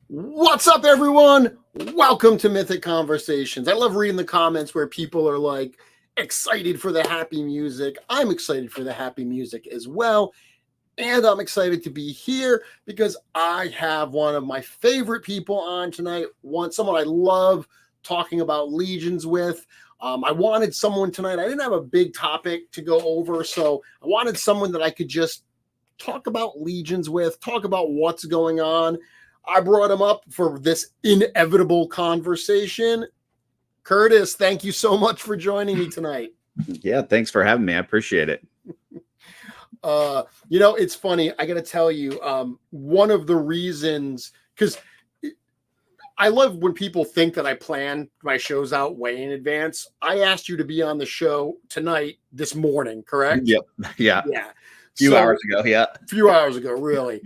What's up, everyone? Welcome to Mythic Conversations. I love reading the comments where people are like excited for the happy music. I'm excited for the happy music as well. And I'm excited to be here because I have one of my favorite people on tonight. Someone I love talking about legions with. I wanted someone tonight. I didn't have a big topic to go over, so I wanted someone that I could just talk about legions with, talk about what's going on. I brought him up for this inevitable conversation. Curtis, thank you so much for joining me tonight. Yeah, thanks for having me. I appreciate it. It's funny. I got to tell you, one of the reasons, because I love when people think that I plan my shows out way in advance. I asked you to be on the show tonight, this morning, correct? Yep. Yeah. Yeah. A few hours ago. Yeah. A few hours ago, really.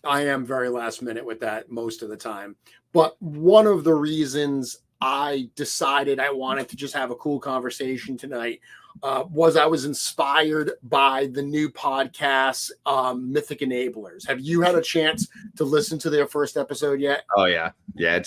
I am very last minute with that most of the time. But one of the reasons I decided I wanted to just have a cool conversation tonight was I was inspired by the new podcast, Mythic Enablers. Have you had a chance to listen to their first episode yet? Oh yeah. Yeah.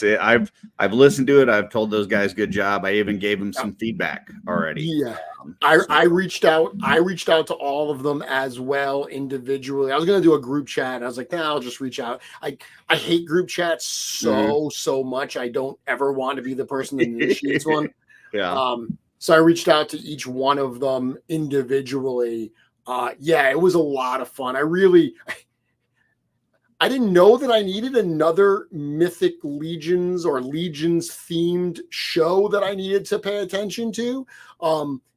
I've listened to it. I've told those guys good job. I even gave them some feedback already. Yeah. I reached out to all of them as well individually. I was going to do a group chat and I was like, I'll just reach out. I hate group chats so much. I don't ever want to be the person that initiates one. Yeah. So I reached out to each one of them individually. It was a lot of fun. I didn't know that I needed another Mythic Legions or Legions themed show that I needed to pay attention to.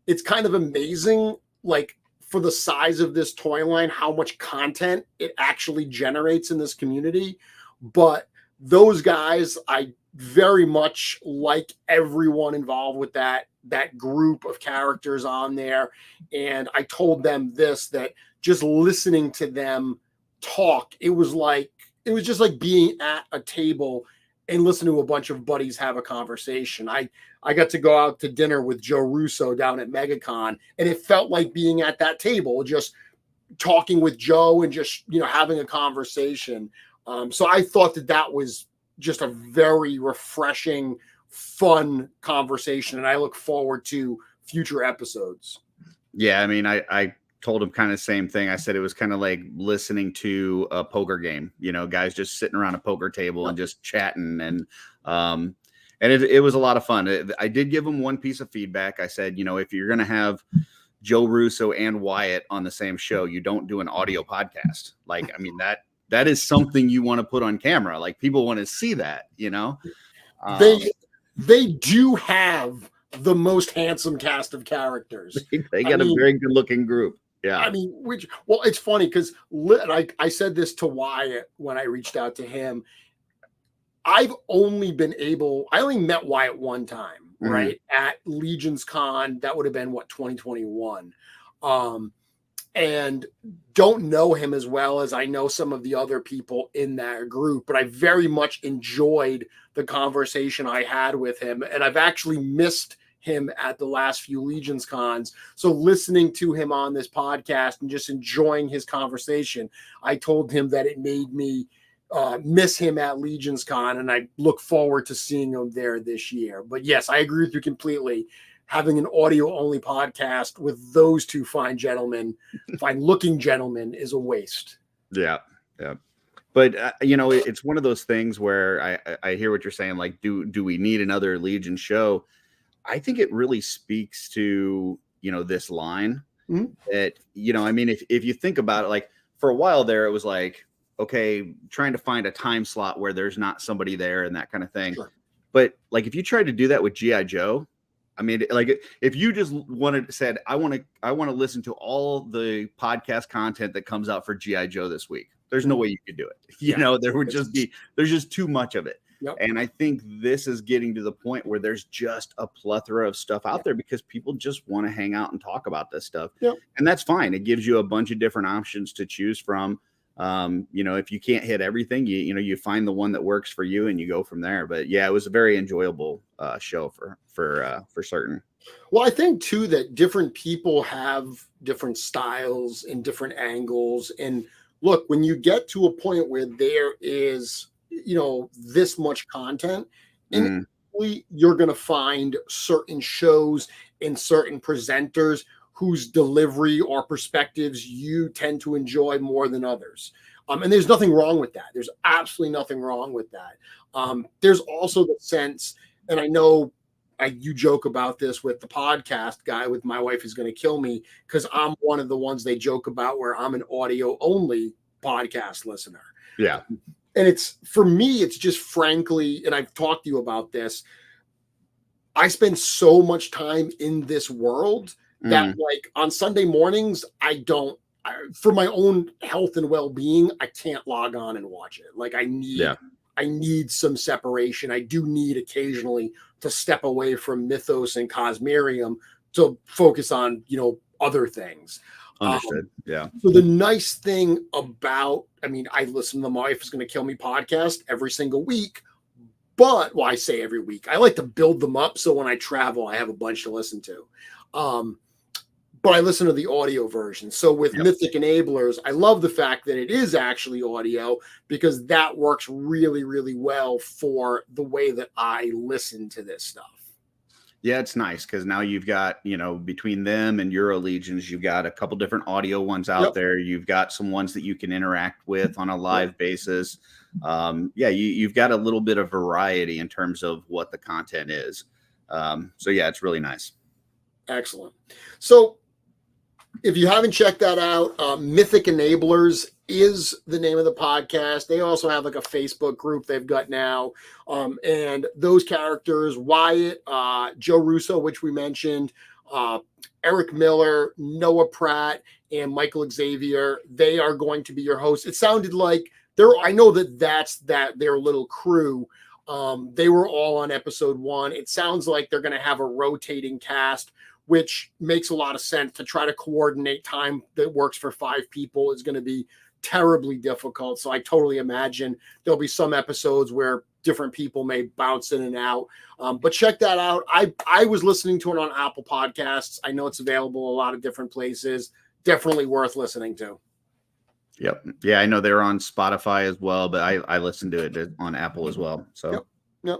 It's kind of amazing, like for the size of this toy line, how much content it actually generates in this community. But those guys, I very much like everyone involved with that group of characters on there. And I told them that just listening to them talk, it was just like being at a table and listen to a bunch of buddies have a conversation. I got to go out to dinner with Joe Russo down at MegaCon, and it felt like being at that table, just talking with Joe and just, having a conversation. So I thought that was just a very refreshing, fun conversation, and I look forward to future episodes. Yeah, I mean, I told him kind of the same thing. I said it was kind of like listening to a poker game, guys just sitting around a poker table and just chatting. And it was a lot of fun. I did give him one piece of feedback. I said, if you're going to have Joe Russo and Wyatt on the same show, you don't do an audio podcast. Like, I mean, that is something you want to put on camera. Like, people want to see that, They do have the most handsome cast of characters. They got a very good looking group. Yeah. I mean, it's funny because I said this to Wyatt when I reached out to him. I only met Wyatt one time, right? At Legions Con. That would have been 2021. And don't know him as well as I know some of the other people in that group, but I very much enjoyed the conversation I had with him. And I've actually missed him at the last few Legions cons. So listening to him on this podcast and just enjoying his conversation, I told him that it made me miss him at Legions Con, and I look forward to seeing him there this year. But yes, I agree with you completely. Having an audio only podcast with those two fine looking gentlemen is a waste. Yeah. Yeah. But, it's one of those things where I hear what you're saying. Like, do we need another Legion show? I think it really speaks to, this line that, I mean, if you think about it, like for a while there, it was like, okay, trying to find a time slot where there's not somebody there and that kind of thing. Sure. But like, if you tried to do that with G.I. Joe, I mean, like if you just said, I want to listen to all the podcast content that comes out for G.I. Joe this week. There's no way you could do it. You know, there's just too much of it. Yep. And I think this is getting to the point where there's just a plethora of stuff out there because people just want to hang out and talk about this stuff. Yep. And that's fine. It gives you a bunch of different options to choose from. You know, if you can't hit everything, you find the one that works for you and you go from there. But yeah, it was a very enjoyable show for certain. Well, I think too that different people have different styles and different angles. And look, when you get to a point where there is, this much content, inevitably you're going to find certain shows and certain presenters whose delivery or perspectives you tend to enjoy more than others. And there's nothing wrong with that. There's absolutely nothing wrong with that. There's also the sense, and I know you joke about this with the podcast guy with My Wife Is Going to Kill Me, because I'm one of the ones they joke about where I'm an audio only podcast listener. Yeah. And for me, it's just frankly, and I've talked to you about this, I spend so much time in this world that like on Sunday mornings, for my own health and well-being, I can't log on and watch it. Like I need some separation. I do need occasionally to step away from mythos and cosmerium to focus on, other things. Understood. Yeah. So the nice thing about, I listen to the My Wife Is Going to Kill Me podcast every single week, but I say every week, I like to build them up. So when I travel, I have a bunch to listen to. But I listen to the audio version. So with Mythic Enablers, I love the fact that it is actually audio because that works really, really well for the way that I listen to this stuff. Yeah, it's nice because now you've got, between them and Euro Legions, you've got a couple different audio ones out there. You've got some ones that you can interact with on a live basis. You've got a little bit of variety in terms of what the content is. So yeah, it's really nice. Excellent. So if you haven't checked that out, Mythic Enablers is the name of the podcast. They also have like a Facebook group they've got now. And those characters, Wyatt, Joe Russo, which we mentioned, Eric Miller, Noah Pratt, and Michael Xavier, they are going to be your hosts. It sounded like I know that's their little crew. They were all on episode 1. It sounds like they're going to have a rotating cast, which makes a lot of sense. To try to coordinate time that works for 5 people is going to be terribly difficult. So I totally imagine there'll be some episodes where different people may bounce in and out. But check that out. I was listening to it on Apple Podcasts. I know it's available a lot of different places. Definitely worth listening to. Yep. Yeah, I know they're on Spotify as well, but I listened to it on Apple as well. So Yep.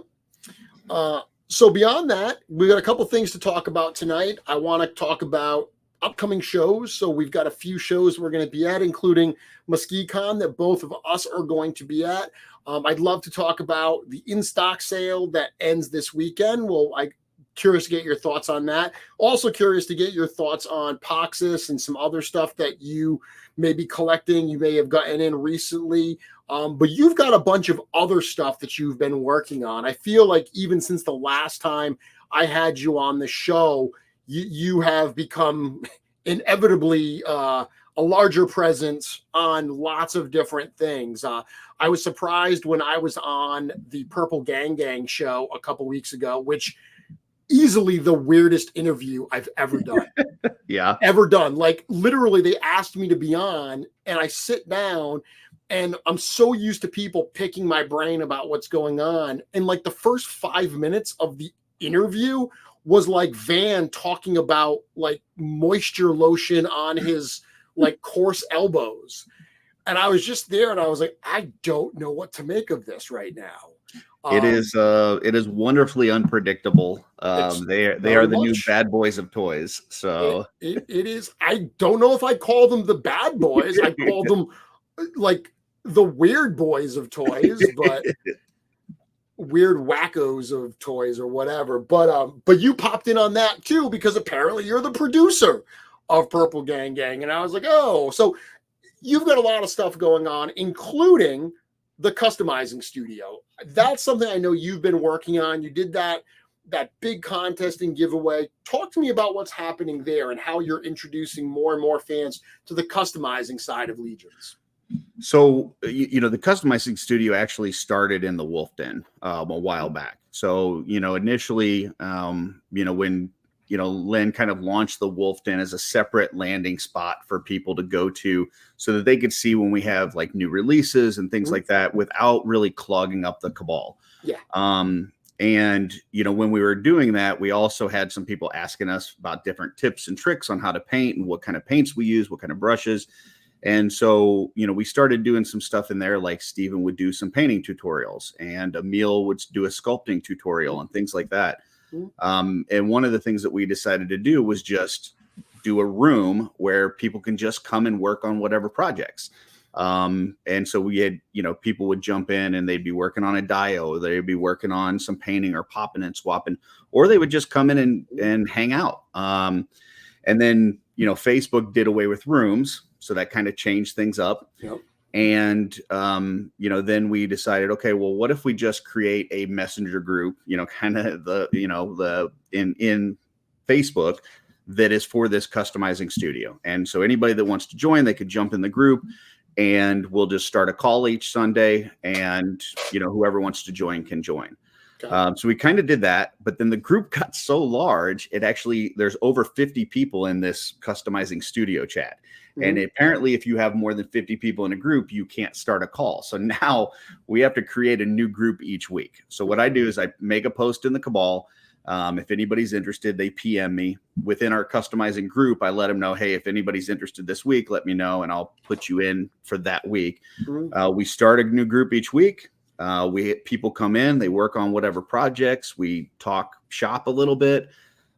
So beyond that, we got a couple things to talk about tonight. I want to talk about upcoming shows. So we've got a few shows we're going to be at, including MuskeeCon that both of us are going to be at. I'd love to talk about the in-stock sale that ends this weekend. I'm curious to get your thoughts on that. Also curious to get your thoughts on Poxxus and some other stuff that you may be collecting, you may have gotten in recently. But you've got a bunch of other stuff that you've been working on. I feel like even since the last time I had you on the show, you have become inevitably a larger presence on lots of different things. I was surprised when I was on the Purple Gang show a couple weeks ago, which easily the weirdest interview I've ever done. Ever done. Like literally they asked me to be on and I sit down and I'm so used to people picking my brain about what's going on. And like the first 5 minutes of the interview was like Van talking about like moisture lotion on his like coarse elbows. And I was just there and I was like, I don't know what to make of this right now. It is wonderfully unpredictable. They are the new bad boys of toys. So it is. I don't know if I call them the bad boys. I call them like the weird boys of toys, but weird wackos of toys or whatever. But you popped in on that too because apparently you're the producer of Purple Gang, and I was like, oh, so you've got a lot of stuff going on, including the customizing studio. That's something I know you've been working on. You did that that big contest and giveaway. Talk to me about what's happening there and how you're introducing more and more fans to the customizing side of Legions. So, the customizing studio actually started in the Wolf Den a while back. So, initially, when, Lynn kind of launched the Wolf Den as a separate landing spot for people to go to so that they could see when we have like new releases and things like that without really clogging up the cabal. Yeah. And, when we were doing that, we also had some people asking us about different tips and tricks on how to paint and what kind of paints we use, what kind of brushes. And so, we started doing some stuff in there, like Steven would do some painting tutorials and Emil would do a sculpting tutorial and things like that. And one of the things that we decided to do was just do a room where people can just come and work on whatever projects. And so we had, people would jump in and they'd be working on a dio, they'd be working on some painting or popping and swapping, or they would just come in and hang out. And then, Facebook did away with rooms. So that kind of changed things up. Yep. And, then we decided, okay, well, what if we just create a messenger group, kind of in Facebook that is for this customizing studio. And so anybody that wants to join, they could jump in the group and we'll just start a call each Sunday and, whoever wants to join can join. Okay. So we kind of did that, but then the group got so large, there's over 50 people in this customizing studio chat. And apparently if you have more than 50 people in a group, you can't start a call. So now we have to create a new group each week. So what I do is I make a post in the Cabal. If anybody's interested, they PM me. Within our customizing group, I let them know, hey, if anybody's interested this week, let me know, and I'll put you in for that week. We start a new group each week. People come in, they work on whatever projects. We talk shop a little bit.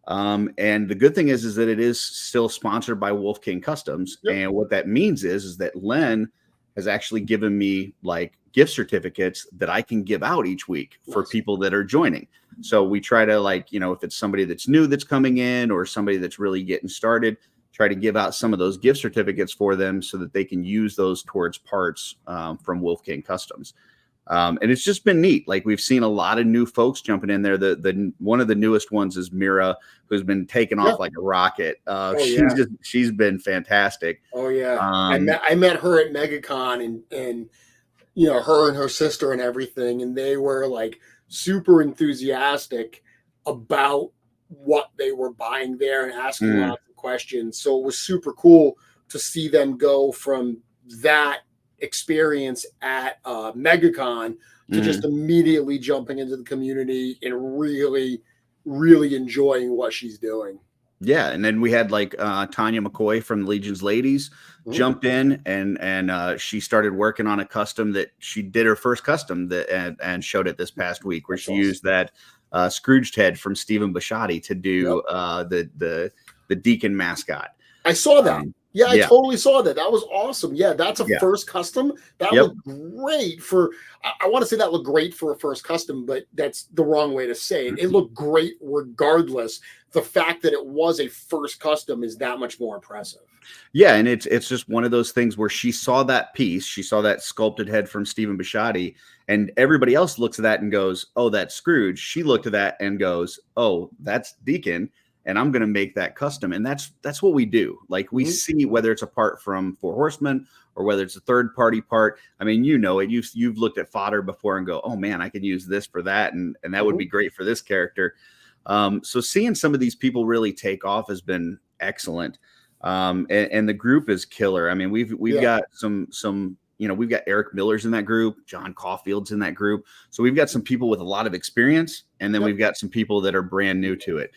And the good thing is that it is still sponsored by Wolf King Customs. Yep. And what that means is that Len has actually given me like gift certificates that I can give out each week for people that are joining. So we try to if it's somebody that's new that's coming in or somebody that's really getting started, try to give out some of those gift certificates for them so that they can use those towards parts from Wolf King Customs. And it's just been neat. Like we've seen a lot of new folks jumping in there. The one of the newest ones is Mira, who's been taking off like a rocket. She's been fantastic. Oh yeah. I met her at MegaCon and her and her sister and everything, and they were like super enthusiastic about what they were buying there and asking lots of questions. So it was super cool to see them go from that experience at MegaCon to just immediately jumping into the community and really, really enjoying what she's doing. Yeah, and then we had Tanya McCoy from Legion's Ladies jumped in and she started working on a custom that she did her first custom and showed it this past week, where she used that Scrooged head from Stephen Bisciotti to do the Deacon mascot. I saw that. I totally saw that. That was awesome. Yeah, that's a first custom. That looked great for, I want to say that looked great for a first custom, but that's the wrong way to say it. It looked great regardless. The fact that it was a first custom is that much more impressive. Yeah, and it's just one of those things where she saw that piece, she saw that sculpted head from Stephen Bisciotti, and everybody else looks at that and goes, oh, that's Scrooge. She looked at that and goes, oh, that's Deacon. And I'm going to make that custom. And that's what we do. Like we see whether it's a part from Four Horsemen or whether it's a third party part. I mean, it. You've looked at fodder before and go, oh man, I could use this for that. And that would be great for this character. So seeing some of these people really take off has been excellent. And the group is killer. I mean, we've got some, we've got Eric Miller's in that group, John Caulfield's in that group. So we've got some people with a lot of experience, and then we've got some people that are brand new to it.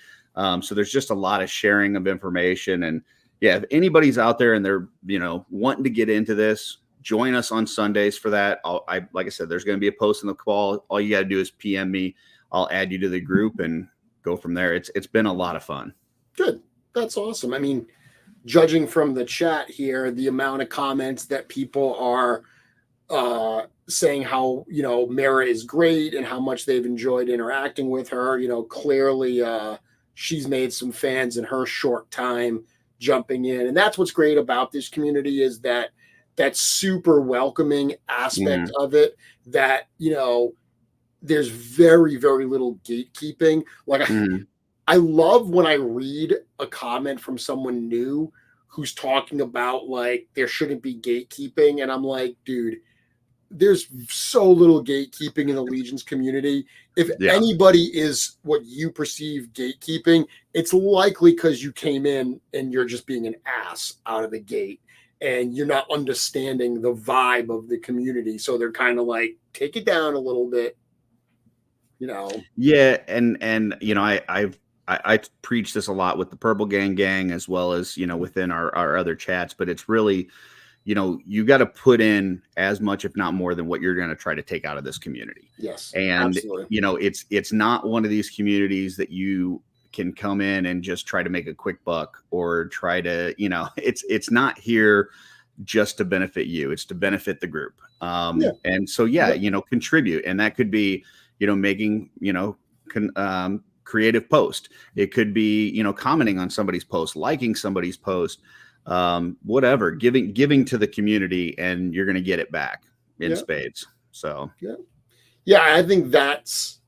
So there's just a lot of sharing of information. And yeah, if anybody's out there and they're, wanting to get into this, join us on Sundays for that. Like I said, there's going to be a post in the call. All you got to do is PM me. I'll add you to the group and go from there. It's been a lot of fun. Good. That's awesome. I mean, judging from the chat here, the amount of comments that people are saying how, Mara is great and how much they've enjoyed interacting with her, clearly, she's made some fans in her short time jumping in. And that's what's great about this community is that super welcoming aspect of it that, there's very, very little gatekeeping. Like Mhm. I love when I read a comment from someone new who's talking about like there shouldn't be gatekeeping. And I'm like, dude, there's so little gatekeeping in the Legions community. If Yeah. anybody is what you perceive gatekeeping, it's likely because you came in and you're just being an ass out of the gate and you're not understanding the vibe of the community. So they're kind of like, take it down a little bit, you know. Yeah, and you know, I preach this a lot with the Purple Gang as well as, you know, within our other chats, but it's really, you know, you got to put in as much, if not more, than what you're going to try to take out of this community. Yes, And absolutely. you know, it's not one of these communities that you can come in and just try to make a quick buck or try to, you know, it's not here just to benefit you. It's to benefit the group. Yeah. And so, yeah, Yeah. you know, contribute. And that could be, you know, making, you know, creative post. It could be, you know, commenting on somebody's post, liking somebody's post, whatever, giving to the community, and you're going to get it back in Yeah. spades. So, Yeah. Yeah. I think that's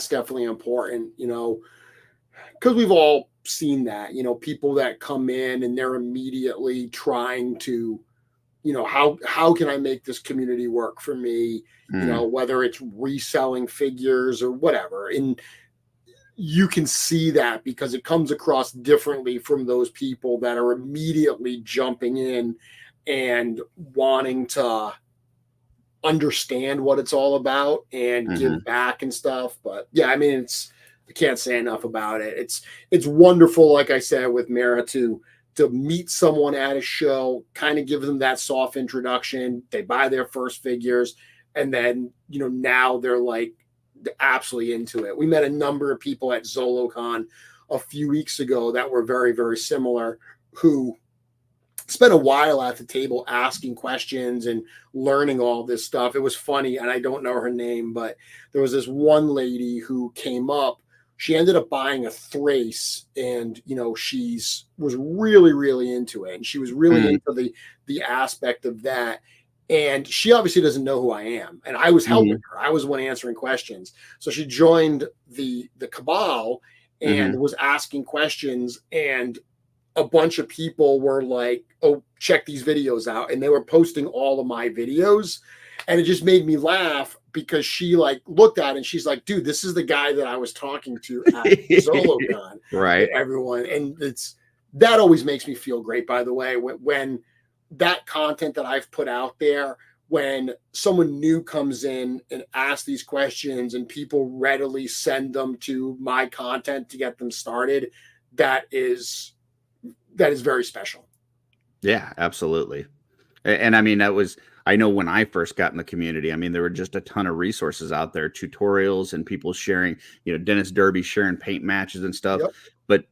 definitely important, you know, because we've all seen that, you know, people that come in and they're immediately trying to, you know, how can I make this community work for me? You know, mm, whether it's reselling figures or whatever. And you can see that because it comes across differently from those people that are immediately jumping in and wanting to understand what it's all about and mhm. give back and stuff. But yeah, I mean, I can't say enough about it. It's wonderful, like I said, with Mara to meet someone at a show, kind of give them that soft introduction. They buy their first figures, and then you know now they're like absolutely into it. We met a number of people at ZoloCon a few weeks ago that were very, very similar, who spent a while at the table asking questions and learning all this stuff. It was funny, and I don't know her name, but there was this one lady who came up. She ended up buying a Thrace, and you know she's was really, really into it, and she was really Mm, into the aspect of that. And she obviously doesn't know who I am, and I was helping mhm, her. I was the one answering questions. So she joined the cabal and mhm. was asking questions, and a bunch of people were like, "Oh, check these videos out," and they were posting all of my videos, and it just made me laugh because she like looked at it and she's like, "Dude, this is the guy that I was talking to at ZoloCon and Right. everyone," and it's that always makes me feel great. By the way, when that content that I've put out there. When someone new comes in and asks these questions and people readily send them to my content to get them started, that is that is very special. Yeah, absolutely. And I mean, that was, I know when I first got in the community, I mean, there were just a ton of resources out there, tutorials and people sharing, you know, Dennis Derby sharing paint matches and stuff. Yep.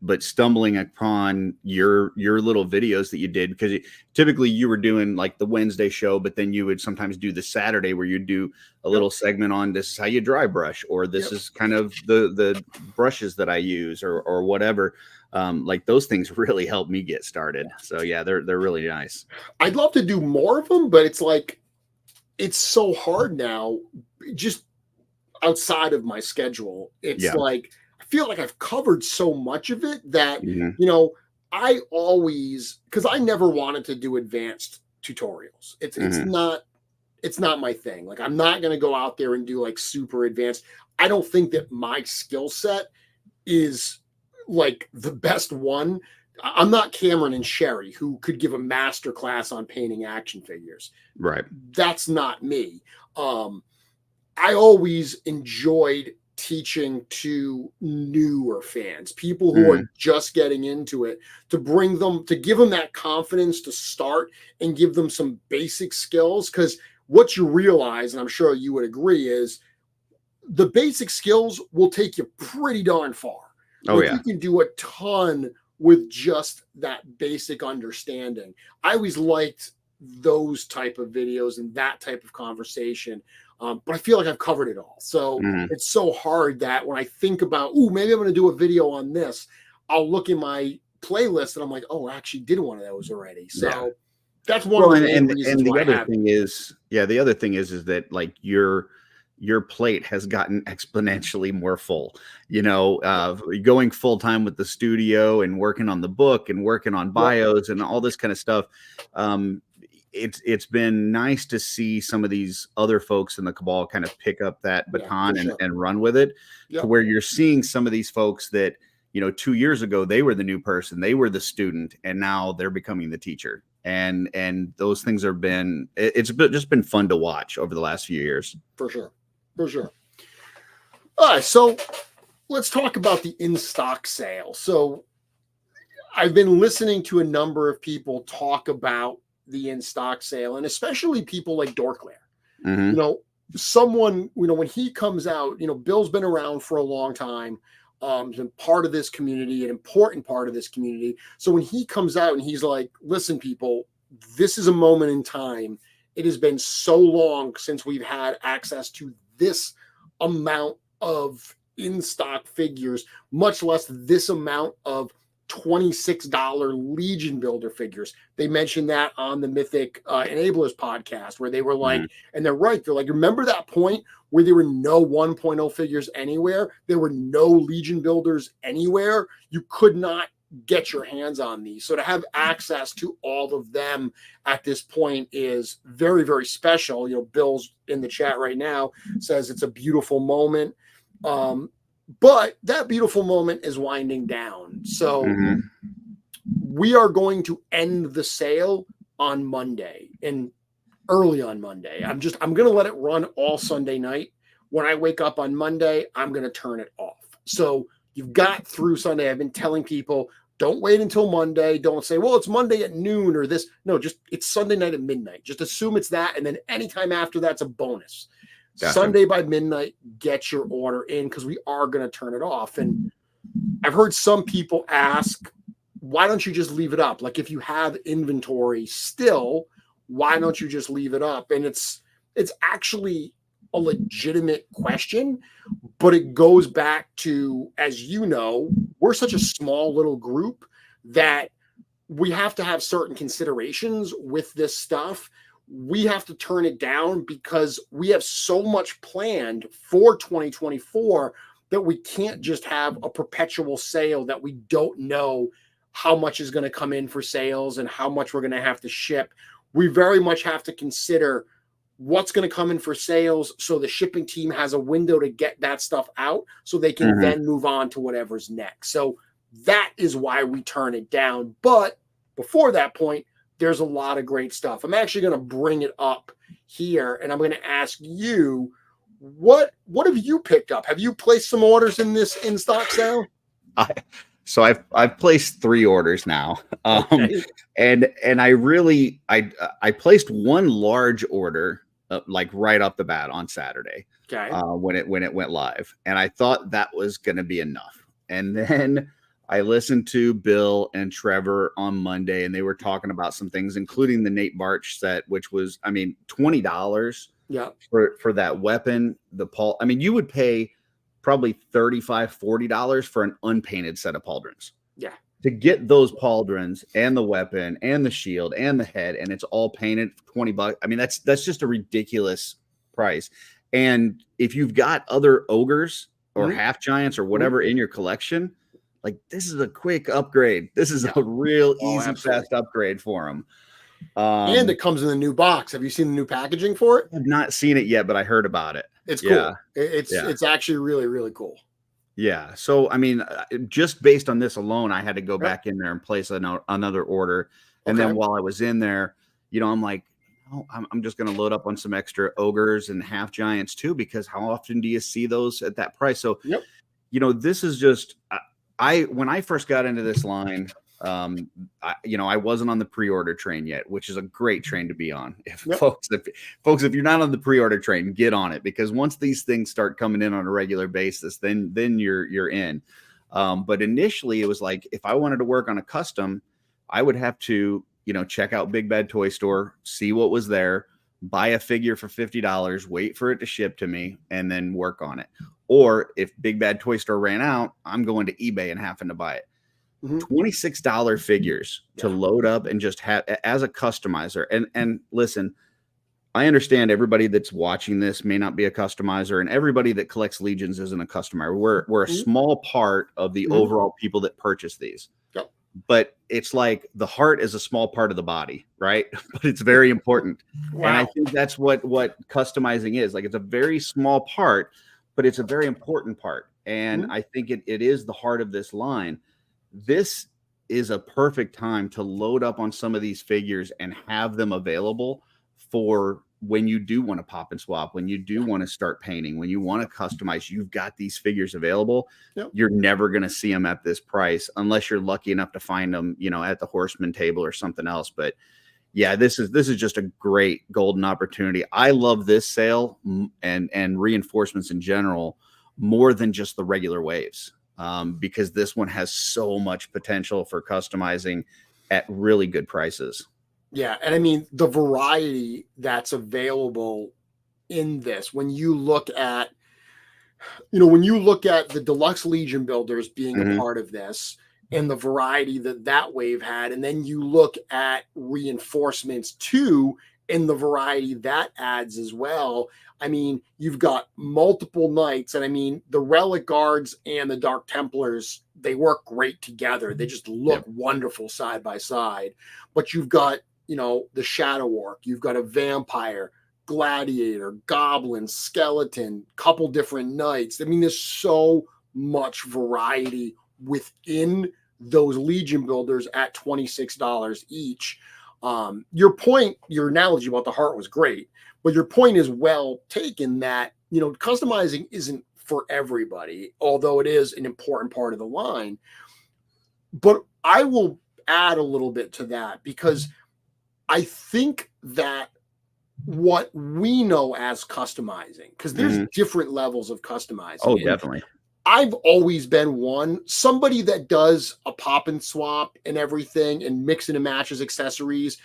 But stumbling upon your little videos that you did, because typically you were doing like the Wednesday show, but then you would sometimes do the Saturday where you do a Yep. little segment on this is how you dry brush, or this Yep. is kind of the brushes that I use, or whatever. Like those things really helped me get started. So yeah, they're really nice. I'd love to do more of them, but it's like it's so hard now, just outside of my schedule. It's Yeah. like I feel like I've covered so much of it that, Mhm. you know, I always because I never wanted to do advanced tutorials. Mhm. It's not my thing. Like I'm not gonna go out there and do like super advanced. I don't think that my skill set is like the best one. I'm not Cameron and Sherry who could give a master class on painting action figures. Right. That's not me. Um, I always enjoyed teaching to newer fans, people who are Mhm. just getting into it, to bring them, to give them that confidence to start and give them some basic skills. Because what you realize, and I'm sure you would agree, is the basic skills will take you pretty darn far. Oh, Like you yeah. can do a ton with just that basic understanding. I always liked those type of videos and that type of conversation. But I feel like I've covered it all. So Mhm. it's so hard that when I think about, oh, maybe I'm going to do a video on this, I'll look in my playlist and I'm like, oh, I actually did one of those already. Yeah. So that's one of Well, the and main and reasons and the why I other have. thing is, yeah, the other thing is that like your plate has gotten exponentially more full. Going full time with the studio and working on the book and working on bios and all this kind of stuff. It's been nice to see some of these other folks in the cabal kind of pick up that baton and run with it, to where you're seeing some of these folks that, 2 years ago, they were the new person, they were the student, and now they're becoming the teacher. And those things it's just been fun to watch over the last few years. For sure. All right. So let's talk about the in-stock sale. So I've been listening to a number of people talk about the in-stock sale, and especially people like Dorklair. Mm-hmm. Someone, when he comes out, Bill's been around for a long time. He's been part of this community, an important part of this community. So when he comes out and he's like, listen, people, this is a moment in time. It has been so long since we've had access to this amount of in-stock figures, much less this amount of $26 Legion Builder figures. They mentioned that on the Mythic Enablers podcast, where they were like, and they're right. They're like, remember that point where there were no 1.0 figures anywhere? There were no Legion Builders anywhere. You could not get your hands on these. So to have access to all of them at this point is very, very special. Bill's in the chat right now, says it's a beautiful moment. But that beautiful moment is winding down. So we are going to end the sale on Monday, and early on Monday. I'm going to let it run all Sunday night. When I wake up on Monday, I'm going to turn it off. So you've got through Sunday. I've been telling people, don't wait until Monday. Don't say, well, it's Monday at noon or this. No, just it's Sunday night at midnight. Just assume it's that. And then anytime after that's a bonus. Gotcha. Sunday by midnight, get your order in, because we are going to turn it off. And I've heard some people ask, why don't you just leave it up? Like, if you have inventory still, why don't you just leave it up? And it's actually a legitimate question, but it goes back to, as you know, we're such a small little group that we have to have certain considerations with this stuff. We have to turn it down because we have so much planned for 2024 that we can't just have a perpetual sale that we don't know how much is going to come in for sales and how much we're going to have to ship. We very much have to consider what's going to come in for sales, so the shipping team has a window to get that stuff out so they can then move on to whatever's next. So that is why we turn it down. But before that point, there's a lot of great stuff. I'm actually going to bring it up here, and I'm going to ask you, what have you picked up? Have you placed some orders in this in-stock sale? So I've placed 3 orders now. Okay. And I placed one large order like right off the bat on Saturday. Okay. When it went live, and I thought that was going to be enough. And then I listened to Bill and Trevor on Monday, and they were talking about some things, including the Nate Barch set, which was, $20 for that weapon. You would pay probably $35, $40 for an unpainted set of pauldrons. Yeah. To get those pauldrons and the weapon and the shield and the head, and it's all painted for $20. That's just a ridiculous price. And if you've got other ogres or half giants or whatever in your collection, like, this is a quick upgrade. This is a real easy, fast upgrade for them. And it comes in the new box. Have you seen the new packaging for it? I've not seen it yet, but I heard about it. It's cool. It's actually really, really cool. Yeah. So, just based on this alone, I had to go back in there and place another order. And then while I was in there, I'm like, I'm just going to load up on some extra ogres and half giants too, because how often do you see those at that price? So, this is just, when I first got into this line, I wasn't on the pre-order train yet, which is a great train to be on. Folks, if you're not on the pre-order train, get on it, because once these things start coming in on a regular basis, then you're in. But initially it was like, if I wanted to work on a custom, I would have to, check out Big Bad Toy Store, see what was there, buy a figure for $50, wait for it to ship to me, and then work on it. Or if Big Bad Toy Store ran out, I'm going to eBay and having to buy it. $26 figures to load up and just have as a customizer. And listen, I understand everybody that's watching this may not be a customizer, and everybody that collects Legions isn't a customer. We're a small part of the overall people that purchase these. Yep. But it's like the heart is a small part of the body, right? But it's very important. Wow. And I think that's what customizing is. Like, it's a very small part, but it's a very important part. And I think it is the heart of this line. This is a perfect time to load up on some of these figures and have them available for when you do want to pop and swap, when you do want to start painting, when you want to customize. You've got these figures available. Yep. You're never going to see them at this price unless you're lucky enough to find them, you know, at the Horseman table or something else. But yeah, this is just a great golden opportunity. I love this sale and reinforcements in general more than just the regular waves, because this one has so much potential for customizing at really good prices. Yeah, and I mean the variety that's available in this, when you look at the Deluxe Legion builders being a part of this and the variety that wave had, and then you look at reinforcements too and the variety that adds as well. I mean, you've got multiple knights, and I mean the Relic Guards and the Dark Templars, they work great together. They just look wonderful side by side. But you've got, you know, the Shadow Orc, you've got a Vampire, Gladiator, Goblin, Skeleton, couple different knights. I mean, there's so much variety within those Legion builders at $26 each. Your analogy about the heart was great, but your point is well taken that, you know, customizing isn't for everybody, although it is an important part of the line. But I will add a little bit to that, because I think that what we know as customizing, because there's different levels of customizing. Oh, definitely. I've always been somebody that does a pop and swap and everything and mix and matches accessories,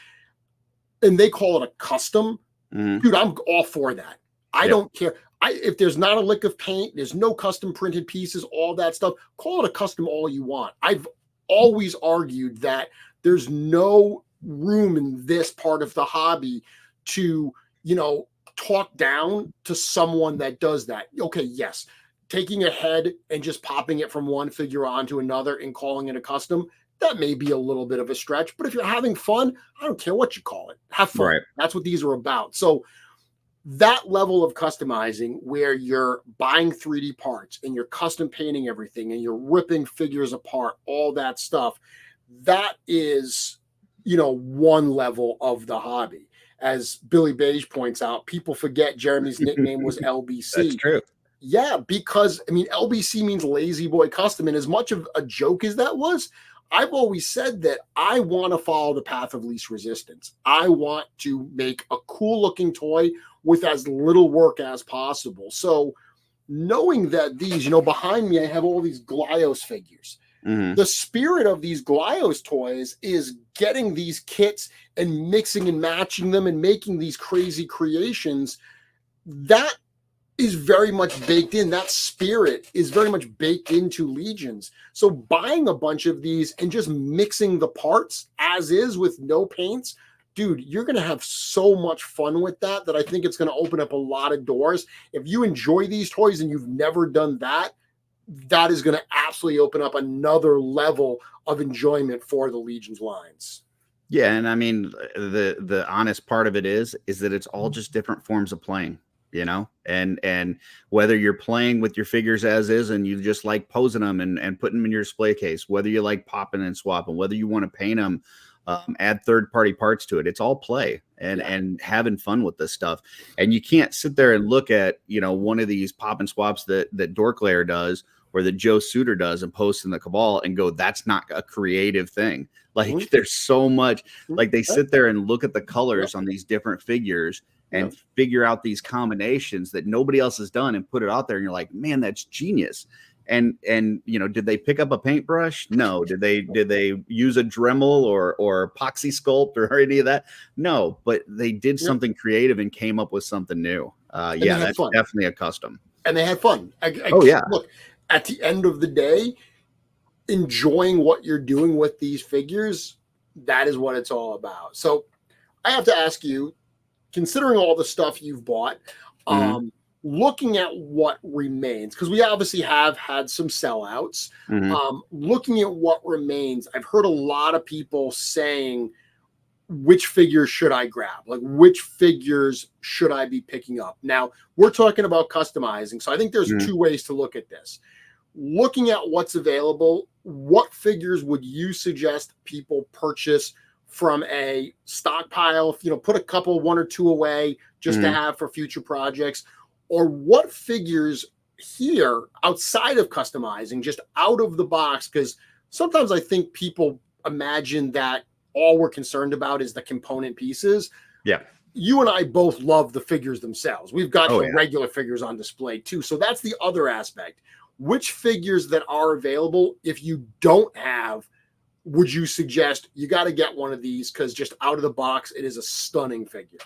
and they call it a custom. Dude, I'm all for that. I don't care. If there's not a lick of paint, there's no custom printed pieces, all that stuff, call it a custom all you want. I've always argued that there's no room in this part of the hobby to, you know, talk down to someone that does that. Okay, yes, taking a head and just popping it from one figure onto another and calling it a custom, that may be a little bit of a stretch. But if you're having fun, I don't care what you call it. Have fun. Right. That's what these are about. So that level of customizing, where you're buying 3D parts and you're custom painting everything and you're ripping figures apart, all that stuff, that is, you know, one level of the hobby. As Billy Beige points out, people forget Jeremy's nickname was LBC. That's true. Yeah, because I mean, LBC means Lazy Boy Custom, and as much of a joke as that was, I've always said that I want to follow the path of least resistance. I want to make a cool looking toy with as little work as possible. So knowing that these, you know, behind me, I have all these Glyos figures. The spirit of these Glyos toys is getting these kits and mixing and matching them and making these crazy creations. That is very much baked in. That spirit is very much baked into Legions. So buying a bunch of these and just mixing the parts as is with no paints, dude, you're going to have so much fun with that I think it's going to open up a lot of doors. If you enjoy these toys and you've never done that, that is going to absolutely open up another level of enjoyment for the Legions lines. Yeah, and I mean, the honest part of it is that it's all just different forms of playing, you know, and whether you're playing with your figures as is and you just like posing them and putting them in your display case, whether you like popping and swapping, whether you want to paint them, add third-party parts to it, it's all play and having fun with this stuff. And you can't sit there and look at, you know, one of these pop and swaps that Dorklayer does or that Joe Suter does and posts in the Cabal and go, that's not a creative thing. Like there's so much, like they sit there and look at the colors on these different figures and figure out these combinations that nobody else has done and put it out there. And you're like, man, that's genius. And you know, did they pick up a paintbrush? No. Did they use a Dremel or epoxy sculpt or any of that? No, but they did something creative and came up with something new. Yeah, that's definitely a custom. And they had fun. Look, at the end of the day, enjoying what you're doing with these figures, that is what it's all about. So I have to ask you, considering all the stuff you've bought, looking at what remains, because we obviously have had some sellouts. Looking at what remains, I've heard a lot of people saying, which figures should I grab? Like, which figures should I be picking up? Now, we're talking about customizing, so I think there's two ways to look at this. Looking at what's available, what figures would you suggest people purchase from a stockpile? You know, put a couple, one or two away just to have for future projects. Or what figures here outside of customizing, just out of the box? Because sometimes I think people imagine that all we're concerned about is the component pieces. Yeah. You and I both love the figures themselves. We've got the regular figures on display too. So that's the other aspect. Which figures that are available, if you don't have, would you suggest you got to get one of these? Because just out of the box, it is a stunning figure.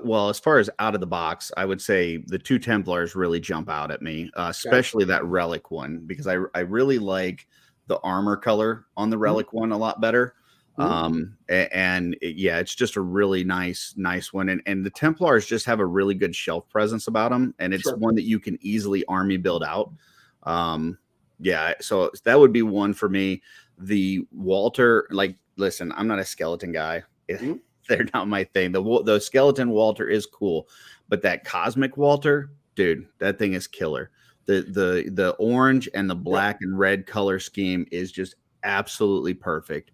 Well, as far as out of the box, I would say the two Templars really jump out at me, especially that Relic one, because I really like the armor color on the Relic one a lot better. It's just a really nice one. And the Templars just have a really good shelf presence about them. And it's one that you can easily army build out. So that would be one for me. The Walter, like, listen, I'm not a skeleton guy. They're not my thing. The skeleton Walter is cool, but that cosmic Walter, dude, that thing is killer. The orange and the black and red color scheme is just absolutely perfect.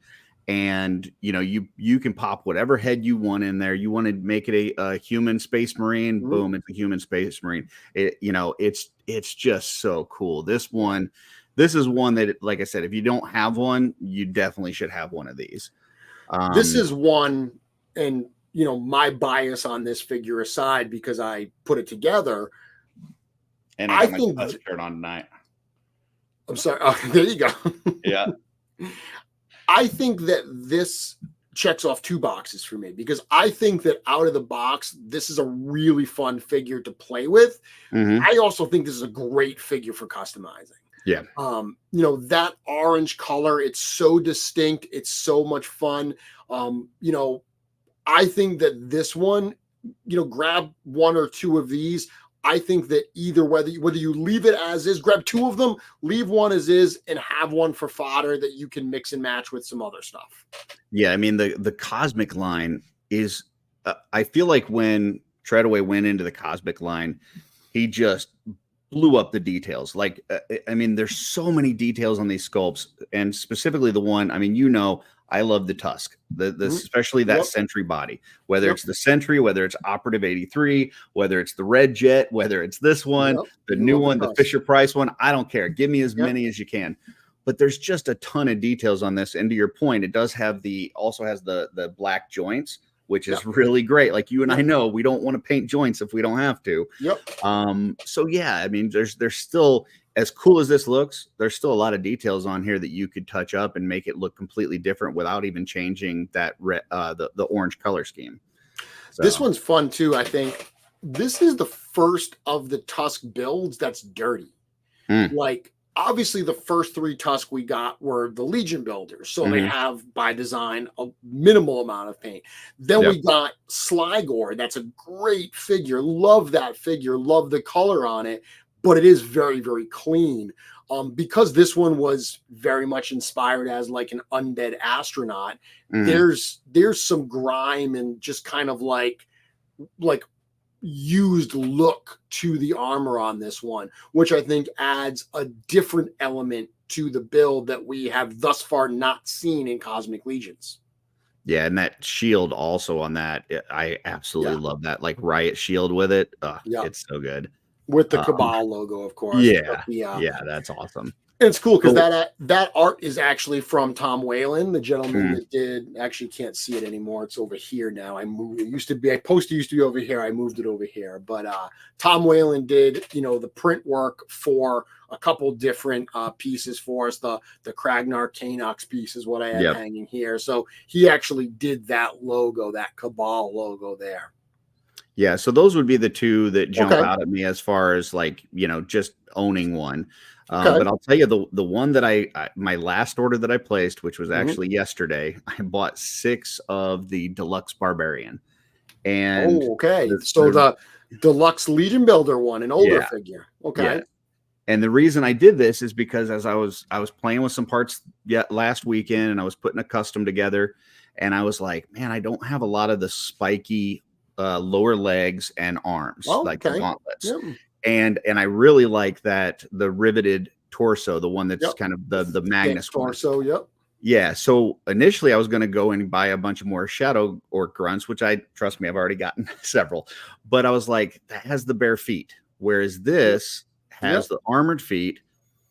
And you can pop whatever head you want in there. You want to make it a human space marine, boom, it's a human space marine. It's just so cool. This is one that, like I said, if you don't have one, you definitely should have one of these. This is one. And, my bias on this figure aside, because I put it together. And I think my shirt on tonight. I'm sorry. Oh, there you go. Yeah. I think that this checks off two boxes for me, because I think that out of the box, this is a really fun figure to play with. I also think this is a great figure for customizing. Yeah. That orange color, it's so distinct. It's so much fun. I think that this one, grab one or two of these. I think that either whether you leave it as is, grab two of them, leave one as is, and have one for fodder that you can mix and match with some other stuff. Yeah, I mean, the Cosmic line is, I feel like when Treadaway went into the Cosmic line, he just blew up the details. Like, there's so many details on these sculpts, and specifically the one, I love the tusk, especially that Sentry body, whether it's the Sentry, whether it's Operative 83, whether it's the Red Jet, whether it's this one, the new one, the Fisher Price one. I don't care. Give me as many as you can. But there's just a ton of details on this. And to your point, it does have also has the black joints, which is really great. Like you and I know, we don't want to paint joints if we don't have to. So yeah, there's still, as cool as this looks, there's still a lot of details on here that you could touch up and make it look completely different without even changing that the orange color scheme. So. This one's fun too. I think this is the first of the Tusk builds that's dirty. Like, obviously the first three Tusk we got were the Legion builders. So they have, by design, a minimal amount of paint. Then we got Sligor. That's a great figure. Love that figure. Love the color on it. But it is very, very clean. Because this one was very much inspired as like an undead astronaut, there's some grime and just kind of like used look to the armor on this one, which I think adds a different element to the build that we have thus far not seen in Cosmic Legions. Yeah, and that shield also on that, I absolutely love that, like Riot shield with it. It's so good. With the Cabal logo, of course. Yeah, that's awesome. And it's cool because that art is actually from Tom Whalen, the gentleman that did. Actually, can't see it anymore. It's over here now. I moved. It used to be. Poster used to be over here. I moved it over here. But Tom Whalen did, the print work for a couple different pieces for us. The Kragnar Canucks piece is what I had hanging here. So he actually did that logo, that Cabal logo there. Yeah, so those would be the two that jump out at me as far as just owning one. But I'll tell you the one that my last order that I placed, which was actually yesterday, I bought 6 of the Deluxe Barbarian. And Oh, okay. the, So the the Deluxe Legion Builder one, an older yeah, figure. Okay. yeah. And the reason I did this is because as I was playing with some parts yet last weekend, and I was putting a custom together, and I was like, man, I don't have a lot of the spiky lower legs and arms, Oh, like the okay. gauntlets. Yep. And I really like that the riveted torso, the one that's Yep. kind of the Thick Magnus one. torso. Yep. Yeah. So initially I was going to go and buy a bunch of more shadow orc grunts, which trust me, I've already gotten several, but I was like, that has the bare feet. Whereas this has Yep. the armored feet.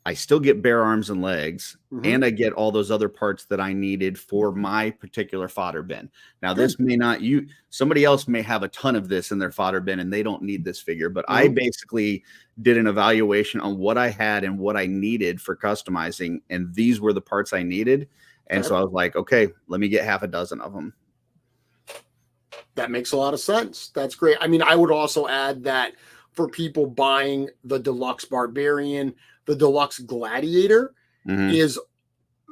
I still get bare arms and legs, Mm-hmm. and I get all those other parts that I needed for my particular fodder bin. Now, Good. this may not somebody else may have a ton of this in their fodder bin and they don't need this figure, but I Mm-hmm. basically did an evaluation on what I had and what I needed for customizing, and these were the parts I needed. And Okay. so I was like, okay, let me get half a dozen of them. That makes a lot of sense. That's great. I mean, I would also add that for people buying the Deluxe Barbarian, the Deluxe Gladiator Mhm. is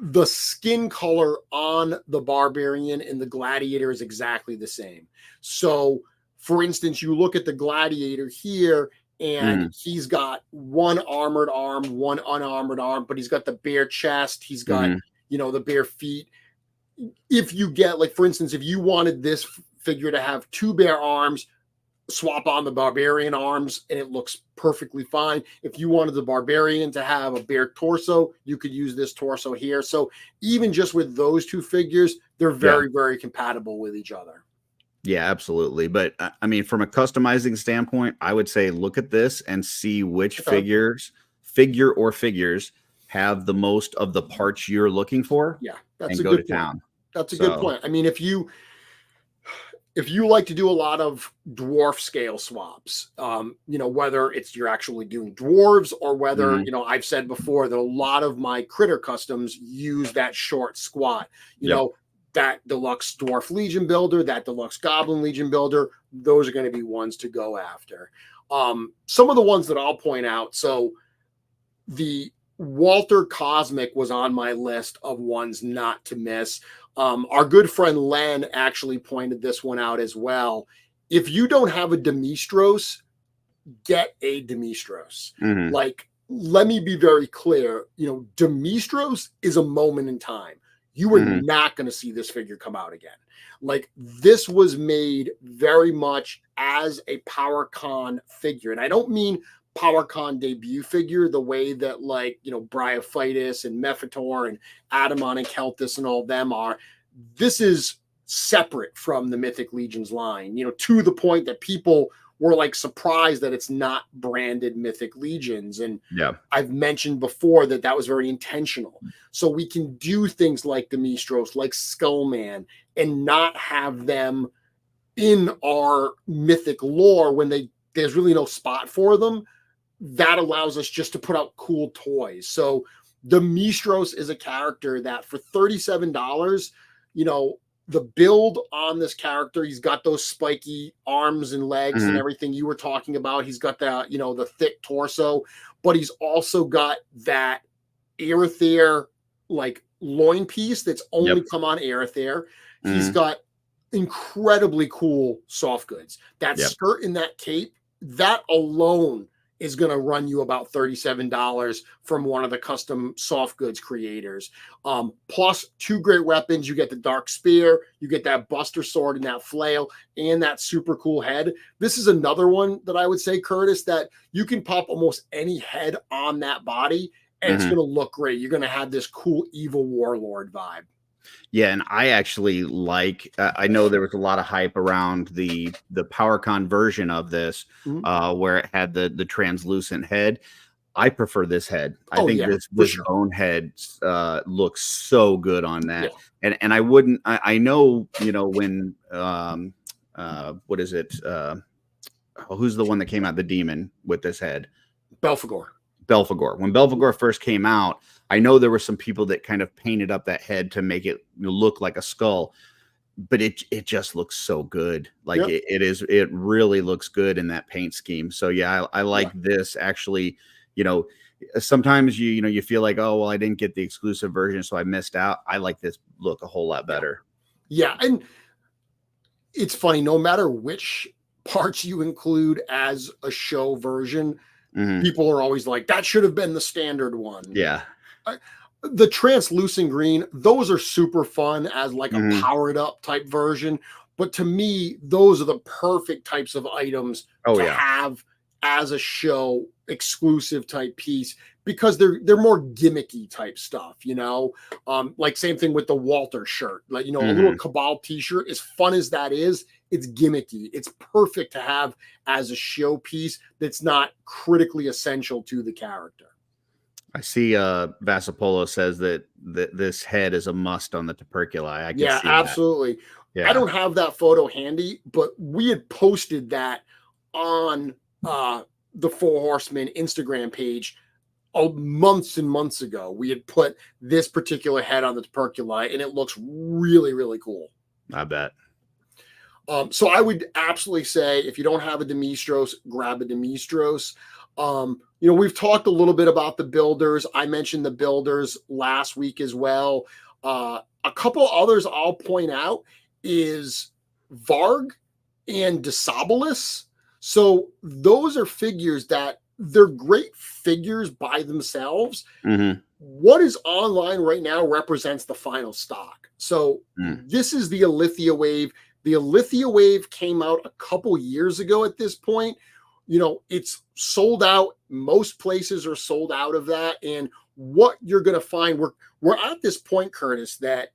the skin color on the Barbarian and the Gladiator is exactly the same. So, for instance, you look at the Gladiator here, and Mhm. he's got one armored arm, one unarmored arm, but he's got the bare chest. He's got, Mhm. the bare feet. If you get, like, for instance, if you wanted this figure to have two bare arms, swap on the Barbarian arms and it looks perfectly fine. If you wanted the Barbarian to have a bare torso, you could use this torso here. So even just with those two figures, they're Yeah. very, very compatible with each other. Yeah, absolutely. But I mean, from a customizing standpoint, I would say look at this and see which Okay. figure or figures have the most of the parts you're looking for, Yeah, that's and a go to good point. town. That's a good So, point. I mean, if you like to do a lot of dwarf scale swaps, whether it's you're actually doing dwarves or whether, mhm. I've said before that a lot of my critter customs use that short squat, Yep. that Deluxe Dwarf Legion builder, that Deluxe Goblin Legion builder, those are going to be ones to go after. Some of the ones that I'll point out. So the Walter Cosmic was on my list of ones not to miss. Our good friend Len actually pointed this one out as well. If you don't have a Demistros, get a Demistros. Mhm. Like, let me be very clear. Demistros is a moment in time. You are Mhm. not going to see this figure come out again. Like, this was made very much as a PowerCon figure. And I don't mean PowerCon debut figure the way that, like, Bryophytus and Mephitor and Adamon and Keltis and all them are. This is separate from the Mythic Legions line, to the point that people were like surprised that it's not branded Mythic Legions. And Yeah. I've mentioned before that was very intentional. So we can do things like the Mistros, like Skullman, and not have them in our Mythic lore when there's really no spot for them. That allows us just to put out cool toys. So the Mistros is a character that for $37, the build on this character, he's got those spiky arms and legs and Mhm. everything you were talking about. He's got that, the thick torso, but he's also got that Aerothere like loin piece that's only Yep. come on Aerothere. He's Mhm. got incredibly cool soft goods. That Yep. skirt and that cape, that alone is going to run you about $37 from one of the custom soft goods creators. Plus two great weapons. You get the dark spear, you get that buster sword and that flail, and that super cool head. This is another one that I would say, Curtis, that you can pop almost any head on that body and it's Mhm. going to look great. You're going to have this cool evil warlord vibe. Yeah, and I actually like. I know there was a lot of hype around the PowerCon version of this, Mhm. where it had the translucent head. I prefer this head. I Oh, think yeah, for this sure. bone head looks so good on Yeah. that. And I wouldn't. I know when what is it? Who's the one that came out, the demon with this head? Belphegor. Belphegor. When Belphegor first came out, I know there were some people that kind of painted up that head to make it look like a skull, but it just looks so good. Like Yep. it really looks good in that paint scheme. So yeah, I like this actually. Sometimes you feel like, oh well, I didn't get the exclusive version, so I missed out. I like this look a whole lot better. Yeah, and it's funny, no matter which parts you include as a show version, people are always like, that should have been the standard one. Yeah. The translucent green, those are super fun as like a powered up type version. But to me, those are the perfect types of items to have as a show exclusive type piece, because they're more gimmicky type stuff, you know. Like same thing with the Walter shirt, like, you know, a little Cabal t-shirt, as fun as that is, it's gimmicky. It's perfect to have as a show piece that's not critically essential to the character. I see Vasapolo says that this head is a must on the Tuberculi. I can see absolutely. Yeah. I don't have that photo handy, but we had posted that on the Four Horsemen Instagram page months and months ago. We had put this particular head on the Tuberculi, and it looks really, really cool. I bet. So I would absolutely say, if you don't have a Demistros, grab a Demistros. You know, we've talked a little bit about the builders. I mentioned the builders last week as well. A couple others I'll point out is Varg and Desabolis. So those are figures that they're great figures by themselves. What is online right now represents the final stock. So this is the Alithia Wave. The Alithia Wave came out a couple years ago at this point. You know, it's sold out. Most places are sold out of that. And what you're going to find, we're at this point, Curtis, that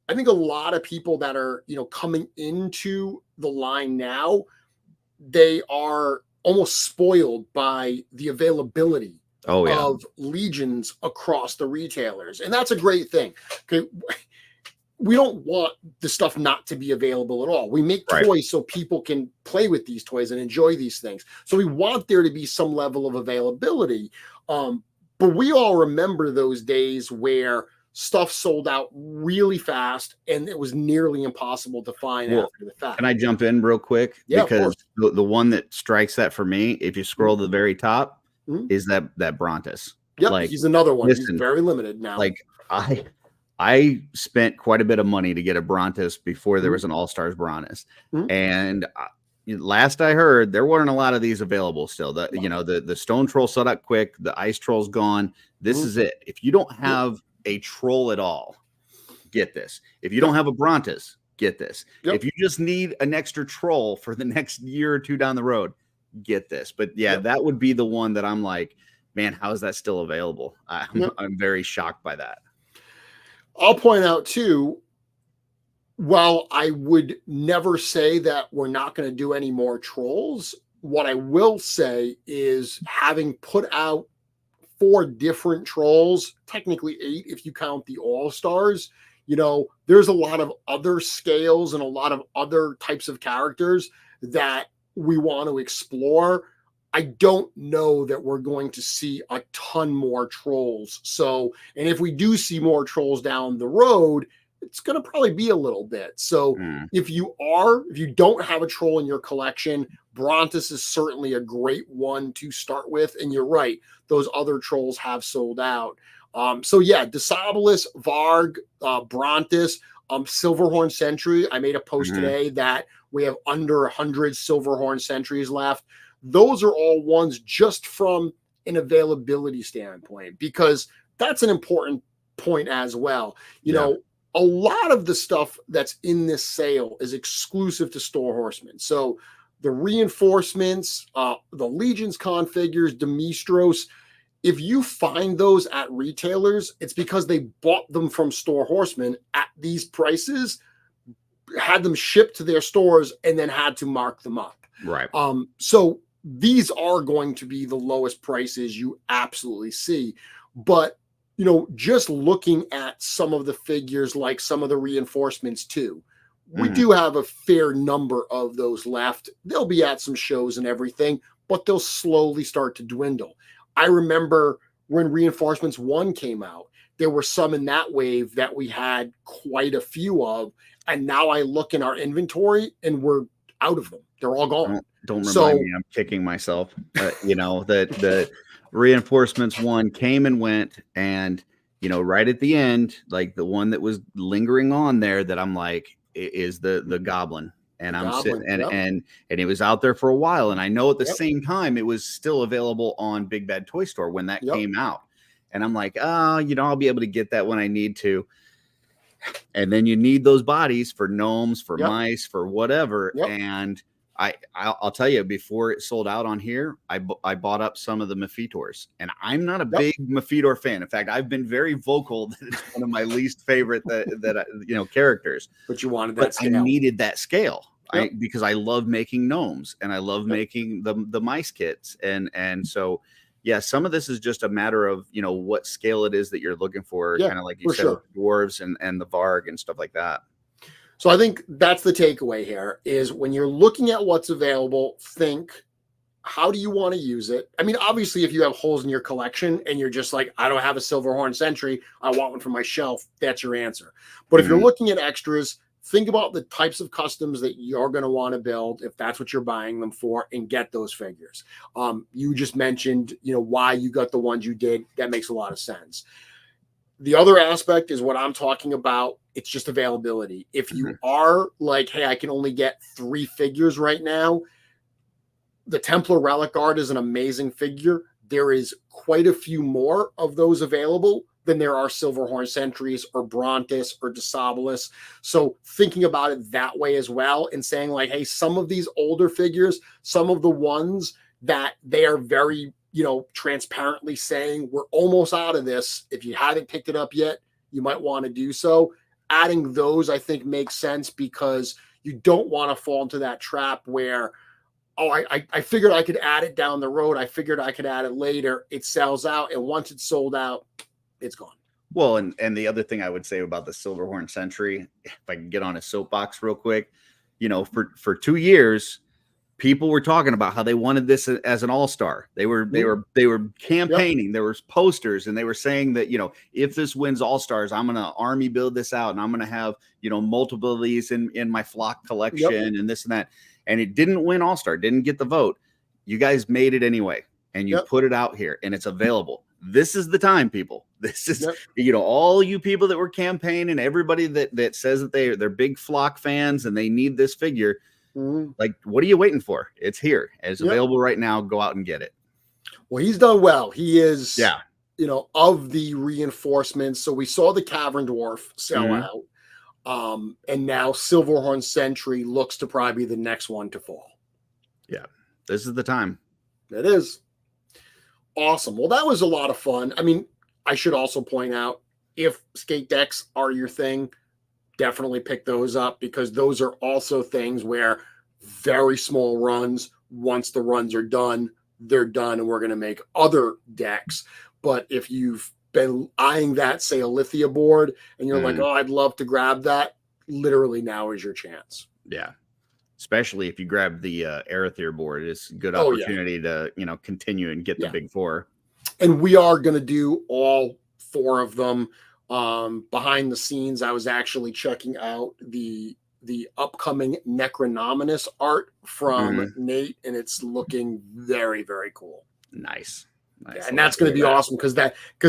I think a lot of people that are, you know, coming into the line now, they are almost spoiled by the availability of Legions across the retailers. And that's a great thing. Okay. We don't want the stuff not to be available at all. We make toys so people can play with these toys and enjoy these things. So we want there to be some level of availability. But we all remember those days where stuff sold out really fast and it was nearly impossible to find after the fact. Can I jump in real quick? Yeah, because the one that strikes that for me, if you scroll to the very top, is that Brontus. Yep, like, he's another one. Listen, he's very limited now. Like I spent quite a bit of money to get a Brontus before there was an All-Stars Brontus. And last I heard, there weren't a lot of these available still. You know, the Stone Troll sold out quick. The Ice Troll's gone. This is it. If you don't have a troll at all, get this. If you don't have a Brontus, get this. If you just need an extra troll for the next year or two down the road, get this. But yeah, that would be the one that I'm like, man, how is that still available? I'm very shocked by that. I'll point out too, while I would never say that we're not going to do any more trolls, what I will say is, having put out 4 different trolls, technically 8 if you count the All-Stars, you know, there's a lot of other scales and a lot of other types of characters that we want to explore. I don't know that we're going to see a ton more trolls. So, and if we do see more trolls down the road, it's going to probably be a little bit. So if you don't have a troll in your collection, Brontus is certainly a great one to start with. And you're right, those other trolls have sold out. So yeah, Desabolis, Varg, Brontus, Silverhorn Sentry. I made a post today that we have under 100 Silverhorn Sentries left. Those are all ones just from an availability standpoint, because that's an important point as well. You know, a lot of the stuff that's in this sale is exclusive to Store Horsemen. So the reinforcements, the Legions configures, Demistros, if you find those at retailers, it's because they bought them from Store Horsemen at these prices, had them shipped to their stores, and then had to mark them up. Right. So these are going to be the lowest prices you absolutely see. But, you know, just looking at some of the figures, like some of the reinforcements too, we do have a fair number of those left. They'll be at some shows and everything, but they'll slowly start to dwindle. I remember when Reinforcements 1 came out, there were some in that wave that we had quite a few of. And now I look in our inventory and we're out of them. They're all gone. Don't remind me, I'm kicking myself. You know, the Reinforcements 1 came and went, and, you know, right at the end, like the one that was lingering on there that I'm like, is the Goblin. and The I'm Goblin, sitting yep. and it was out there for a while. And I know at the Yep. same time it was still available on Big Bad Toy Store when that Yep. came out. And I'm like, oh, I'll be able to get that when I need to. And then you need those bodies for gnomes, for Yep. mice, for whatever. Yep. And I'll tell you, before it sold out on here, I bought up some of the Mephitors, and I'm not a big Mephitor fan. In fact, I've been very vocal that it's one of my least favorite characters. But you wanted that scale. I needed that scale. Yep. Because I love making gnomes and I love making the mice kits, and so yeah, some of this is just a matter of what scale it is that you're looking for, kind of like you said, dwarves and the Varg and stuff like that. So I think that's the takeaway here is when you're looking at what's available, think, how do you want to use it? I mean, obviously, if you have holes in your collection and you're just like, I don't have a Silverhorn Sentry, I want one for my shelf, that's your answer. But if you're looking at extras, think about the types of customs that you're going to want to build if that's what you're buying them for, and get those figures. You just mentioned, why you got the ones you did. That makes a lot of sense. The other aspect is what I'm talking about. It's just availability. If you are like, hey, I can only get 3 figures right now, the Templar Relic Guard is an amazing figure. There is quite a few more of those available than there are Silverhorn Sentries or Brontis or Desabolus. So thinking about it that way as well, and saying like, hey, some of these older figures, some of the ones that they are very, transparently saying we're almost out of this. If you haven't picked it up yet, you might want to do so. Adding those, I think, makes sense, because you don't want to fall into that trap where, oh, I figured I could add it down the road. I figured I could add it later. It sells out. And once it's sold out, it's gone. Well, and the other thing I would say about the Silverhorn Sentry, if I can get on a soapbox real quick, for 2 years, people were talking about how they wanted this as an all-star. They were campaigning. There was posters, and they were saying that, if this wins all-stars, I'm going to army build this out, and I'm going to have, multiple of these in my flock collection and this and that. And it didn't win all-star, didn't get the vote. You guys made it anyway, and you put it out here, and it's available. This is the time, people. This is, all you people that were campaigning, everybody that says that they're big flock fans and they need this figure. Like, what are you waiting for? It's here. It's available right now. Go out and get it. Well, he's done well. He is, of the reinforcements. So we saw the Cavern Dwarf sell out. And now Silverhorn Sentry looks to probably be the next one to fall. Yeah. This is the time. It is. Awesome. Well, that was a lot of fun. I mean, I should also point out, if skate decks are your thing, definitely pick those up, because those are also things where very small runs, once the runs are done, they're done, and we're going to make other decks. But if you've been eyeing that, say, a Lithia board, and you're like, oh, I'd love to grab that, literally now is your chance. Yeah. Especially if you grab the Arethyr board, it's a good opportunity to, continue and get the big 4. And we are going to do all 4 of them. Behind the scenes, I was actually checking out the upcoming Necronominus art from Nate, and it's looking very, very cool. Nice. Yeah, and that's going to be awesome, because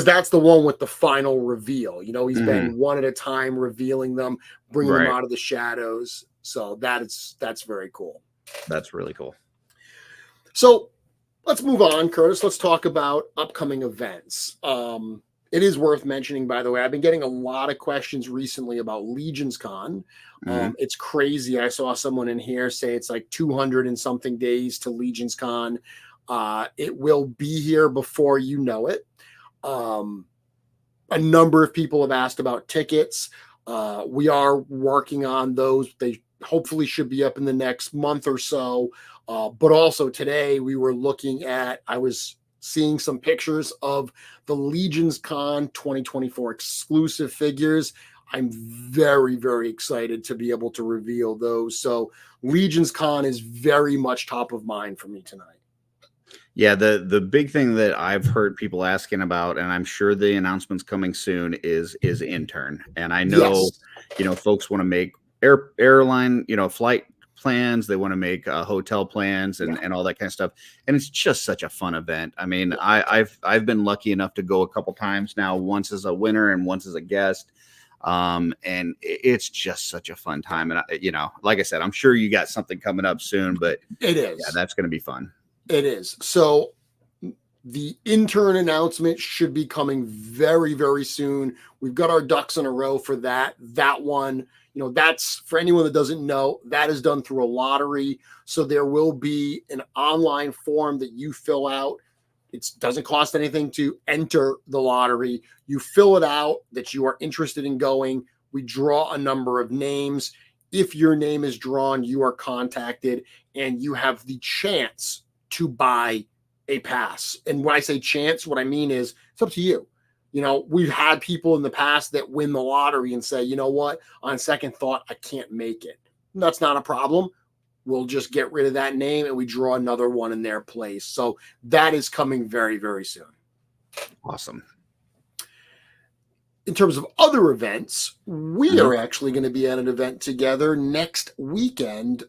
that's the one with the final reveal. He's been one at a time revealing them, bringing them out of the shadows. So that's very cool. That's really cool. So let's move on, Curtis. Let's talk about upcoming events. It is worth mentioning, by the way, I've been getting a lot of questions recently about Legions Con. It's crazy. I saw someone in here say it's like 200 and something days to Legions Con. It will be here before you know it. A number of people have asked about tickets. We are working on those. They hopefully should be up in the next month or so. But also today we were looking at, I was seeing some pictures of the Legions Con 2024 exclusive figures. I'm very, very excited to be able to reveal those. So Legions Con is very much top of mind for me tonight. Yeah, the big thing that I've heard people asking about, and I'm sure the announcement's coming soon, is intern. And I know, folks want to make airline, flight plans. They want to make hotel plans and all that kind of stuff. And it's just such a fun event. I mean, I've been lucky enough to go a couple times now, once as a winner and once as a guest. And it's just such a fun time. And like I said, I'm sure you got something coming up soon, but It is. yeah, that's going to be fun. It is. So the intern announcement should be coming very, very soon. We've got our ducks in a row for that. That one, that's for anyone that doesn't know, that is done through a lottery. So there will be an online form that you fill out. It doesn't cost anything to enter the lottery. You fill it out that you are interested in going. We draw a number of names. If your name is drawn, you are contacted and you have the chance to buy a pass. And when I say chance, what I mean is it's up to you. We've had people in the past that win the lottery and say, you know what, on second thought, I can't make it. That's not a problem. We'll just get rid of that name and we draw another one in their place. So that is coming very, very soon. Awesome. In terms of other events, we are actually going to be at an event together next weekend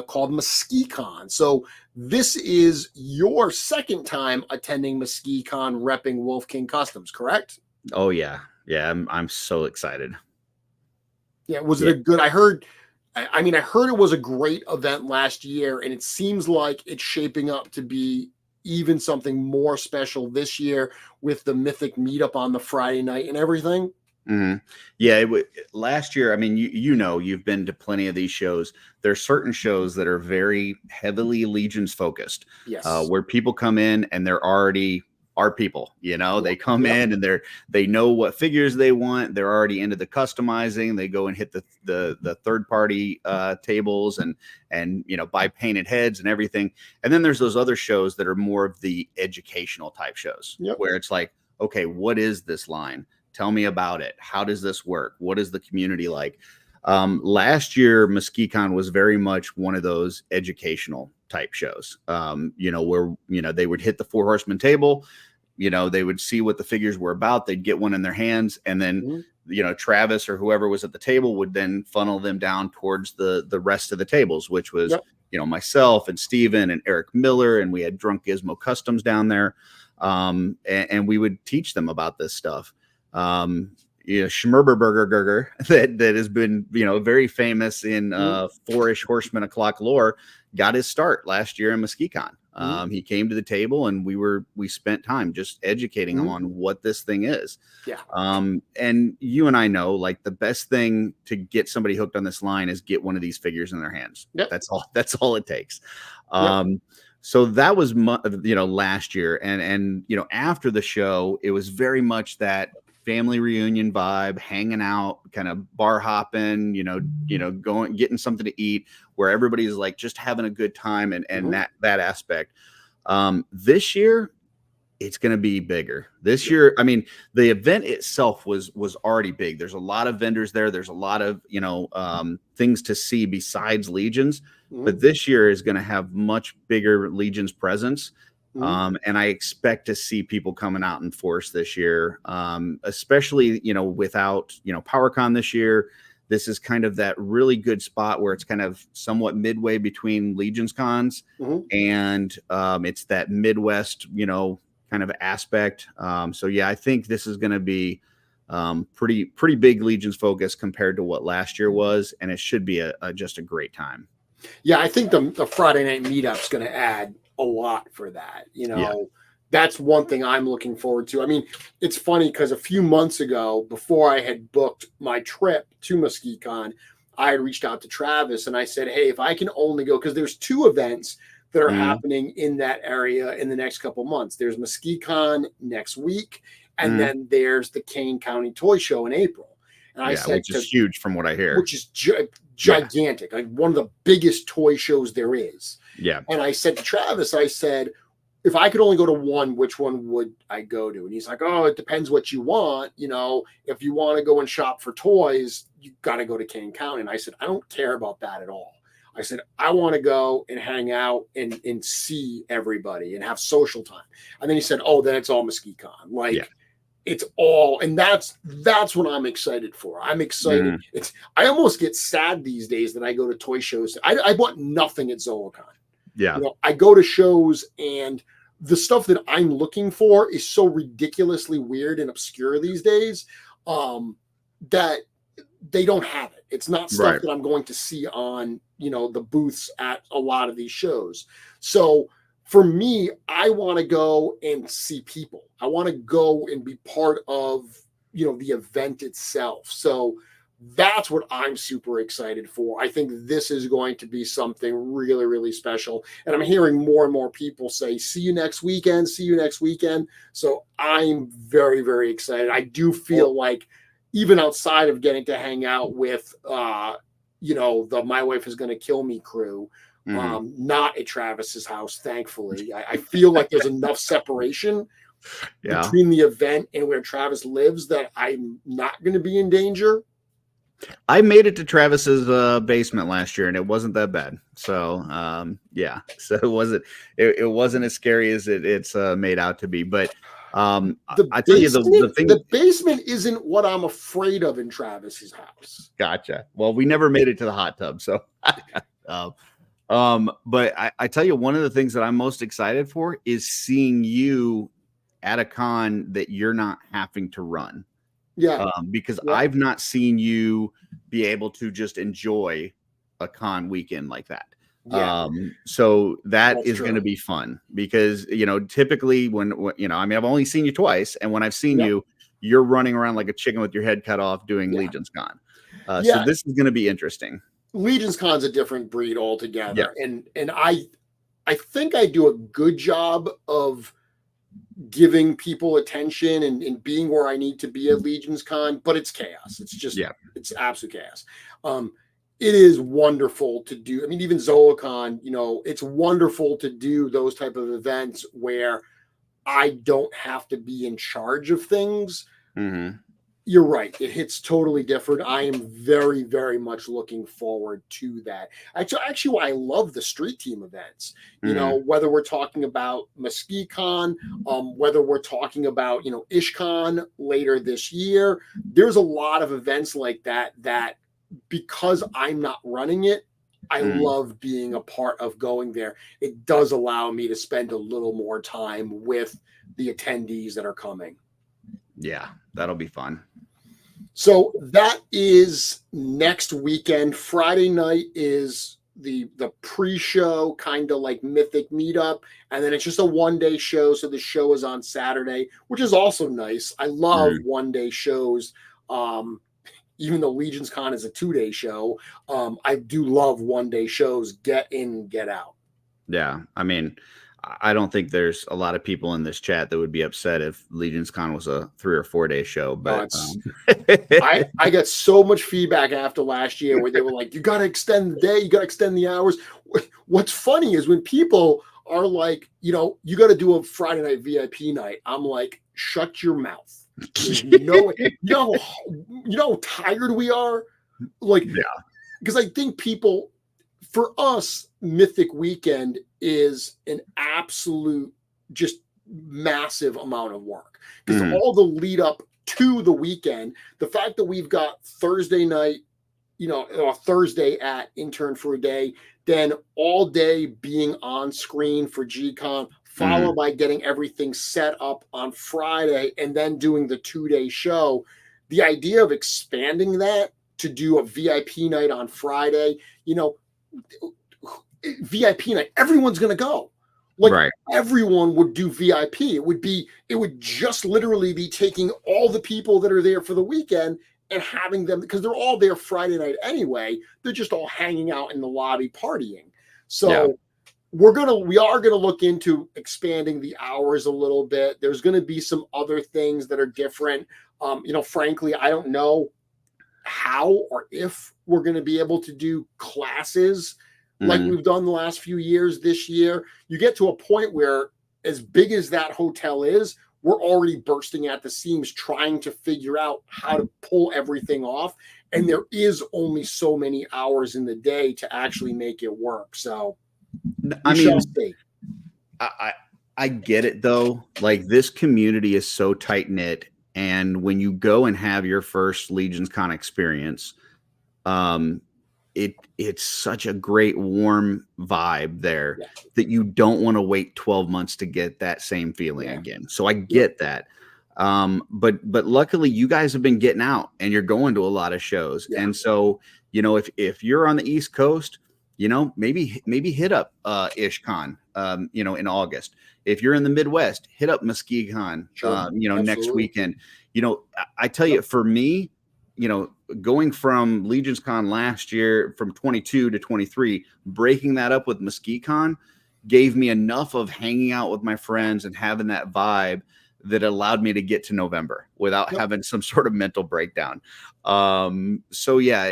called MesquiCon. So this is your second time attending MesquiCon repping Wolf King Customs, correct? Oh, yeah. Yeah, I'm so excited. Yeah, was it a good... I heard it was a great event last year, and it seems like it's shaping up to be even something more special this year with the Mythic meetup on the Friday night and everything. Mm-hmm. Yeah, last year, I mean, you've been to plenty of these shows. There's certain shows that are very heavily Legions focused, yes, where people come in and they're already our people. They come in and they know what figures they want. They're already into the customizing. They go and hit the third party tables and buy painted heads and everything. And then there's those other shows that are more of the educational type shows, where it's like, okay, what is this line? Tell me about it. How does this work? What is the community like? Last year, MesquiCon was very much one of those educational type shows, where, they would hit the Four Horsemen table, they would see what the figures were about. They'd get one in their hands. And then, Travis or whoever was at the table would then funnel them down towards the rest of the tables, which was, myself and Steven and Eric Miller. And we had Drunk Gizmo Customs down there. And we would teach them about this stuff. Schmerberberger that has been, very famous in Four-ish Horsemen O'Clock lore, got his start last year in MesquiCon. He came to the table and we spent time just educating him on what this thing is. Yeah. And you and I know, like, the best thing to get somebody hooked on this line is get one of these figures in their hands. Yep. That's all it takes. So that was, last year. And, after the show, it was very much that family reunion vibe, hanging out, kind of bar hopping, going, getting something to eat, where everybody's like just having a good time and that aspect. This year, it's going to be bigger. This year, I mean, the event itself was already big. There's a lot of vendors there. There's a lot of, things to see besides Legions. But this year is going to have much bigger Legions presence. And I expect to see people coming out in force this year, especially, without, PowerCon this year. This is kind of that really good spot where it's kind of somewhat midway between Legions cons and it's that Midwest, kind of aspect. So, yeah, I think this is going to be pretty big Legions focus compared to what last year was. And it should be just a great time. Yeah, I think the Friday night meetup's going to add a lot for that. That's one thing I'm looking forward to. I mean, it's funny because a few months ago, before I had booked my trip to MesquiCon, I had reached out to Travis and I said, hey, if I can only go, because there's two events that are happening in that area in the next couple months. There's MesquiCon next week, and then there's the Kane County Toy Show in April. And I said, which is huge from what I hear. Which is gigantic, like one of the biggest toy shows there is. Yeah. And I said to Travis, I said, if I could only go to one, which one would I go to? And he's like, oh, it depends what you want. If you want to go and shop for toys, you got to go to Kane County. And I said, I don't care about that at all. I said, I want to go and hang out and see everybody and have social time. And then he said, oh, then it's all MesquiCon. It's all, and that's what I'm excited for. I'm excited. I almost get sad these days that I go to toy shows. I bought nothing at ZoloCon. Yeah. I go to shows and the stuff that I'm looking for is so ridiculously weird and obscure these days that they don't have it. It's not stuff Right. that I'm going to see on, the booths at a lot of these shows. So for me, I want to go and see people. I want to go and be part of, the event itself. So that's what I'm super excited for. I think this is going to be something really, really special. And I'm hearing more and more people say, see you next weekend, see you next weekend. So I'm very, very excited. I do feel like even outside of getting to hang out with, the My Wife Is Gonna Kill Me crew, not at Travis's house, thankfully. I feel like there's enough separation between the event and where Travis lives that I'm not going to be in danger. I made it to Travis's basement last year, and it wasn't that bad. So, so it wasn't as scary as it's made out to be. But I tell you, the thing, the basement isn't what I'm afraid of in Travis's house. Gotcha. Well, we never made it to the hot tub, so. But I tell you, one of the things that I'm most excited for is seeing you at a con that you're not having to run. Yeah. Because I've not seen you be able to just enjoy a con weekend like that. Yeah. So that's going to be fun because, typically when I've only seen you twice, and when I've seen you, you're running around like a chicken with your head cut off doing Legion's Con. So this is going to be interesting. Legion's Con's a different breed altogether. Yeah. And I think I do a good job of giving people attention and being where I need to be at Legion's Con, but it's chaos. It's just, it's absolute chaos. It is wonderful to do. I mean, even ZolaCon, it's wonderful to do those type of events where I don't have to be in charge of things. Mm-hmm. You're right. It hits totally different. I am very, very much looking forward to that. Actually, why I love the street team events, whether we're talking about Mesquite Con, whether we're talking about, IshCon later this year, there's a lot of events like that because I'm not running it, I love being a part of going there. It does allow me to spend a little more time with the attendees that are coming. Yeah, that'll be fun. So that is next weekend. Friday night is the pre-show, kind of like Mythic meetup, and then it's just a one-day show. So the show is on Saturday, which is also nice. I love one-day shows. Even though Legion's Con is a 2-day show, I do love one-day shows. Get in, get out. Yeah, I mean, I don't think there's a lot of people in this chat that would be upset if Legion's Con was a 3 or 4 day show. But I got so much feedback after last year where they were like, you got to extend the day, you got to extend the hours. What's funny is when people are like, you got to do a Friday night VIP night. I'm like, shut your mouth. You know how tired we are? Like, because I think people, for us, Mythic Weekend is an absolute just massive amount of work because all the lead up to the weekend, the fact that we've got Thursday night, Thursday at Intern for a Day, then all day being on screen for GCon, followed by getting everything set up on Friday and then doing the 2-day show. The idea of expanding that to do a VIP night on Friday, VIP night, everyone's going to go. Like everyone would do VIP. It would just literally be taking all the people that are there for the weekend and having them, because they're all there Friday night anyway. They're just all hanging out in the lobby partying. So we are going to look into expanding the hours a little bit. There's going to be some other things that are different. Frankly, I don't know how or if we're going to be able to do classes like we've done the last few years. This year, you get to a point where, as big as that hotel is, we're already bursting at the seams trying to figure out how to pull everything off. And there is only so many hours in the day to actually make it work. So I mean, I get it though. Like, this community is so tight knit. And when you go and have your first Legion's Con experience, it's such a great warm vibe there that you don't want to wait 12 months to get that same feeling again. So I get that. But luckily you guys have been getting out and you're going to a lot of shows. Yeah. And so, if you're on the East Coast, maybe hit up IshCon, in August. If you're in the Midwest, hit up MesquiCon, Sure. next Absolutely. weekend. I tell you, for me, going from Legions Con last year from 22 to 23, breaking that up with MesquiCon gave me enough of hanging out with my friends and having that vibe that allowed me to get to November without having some sort of mental breakdown. So yeah,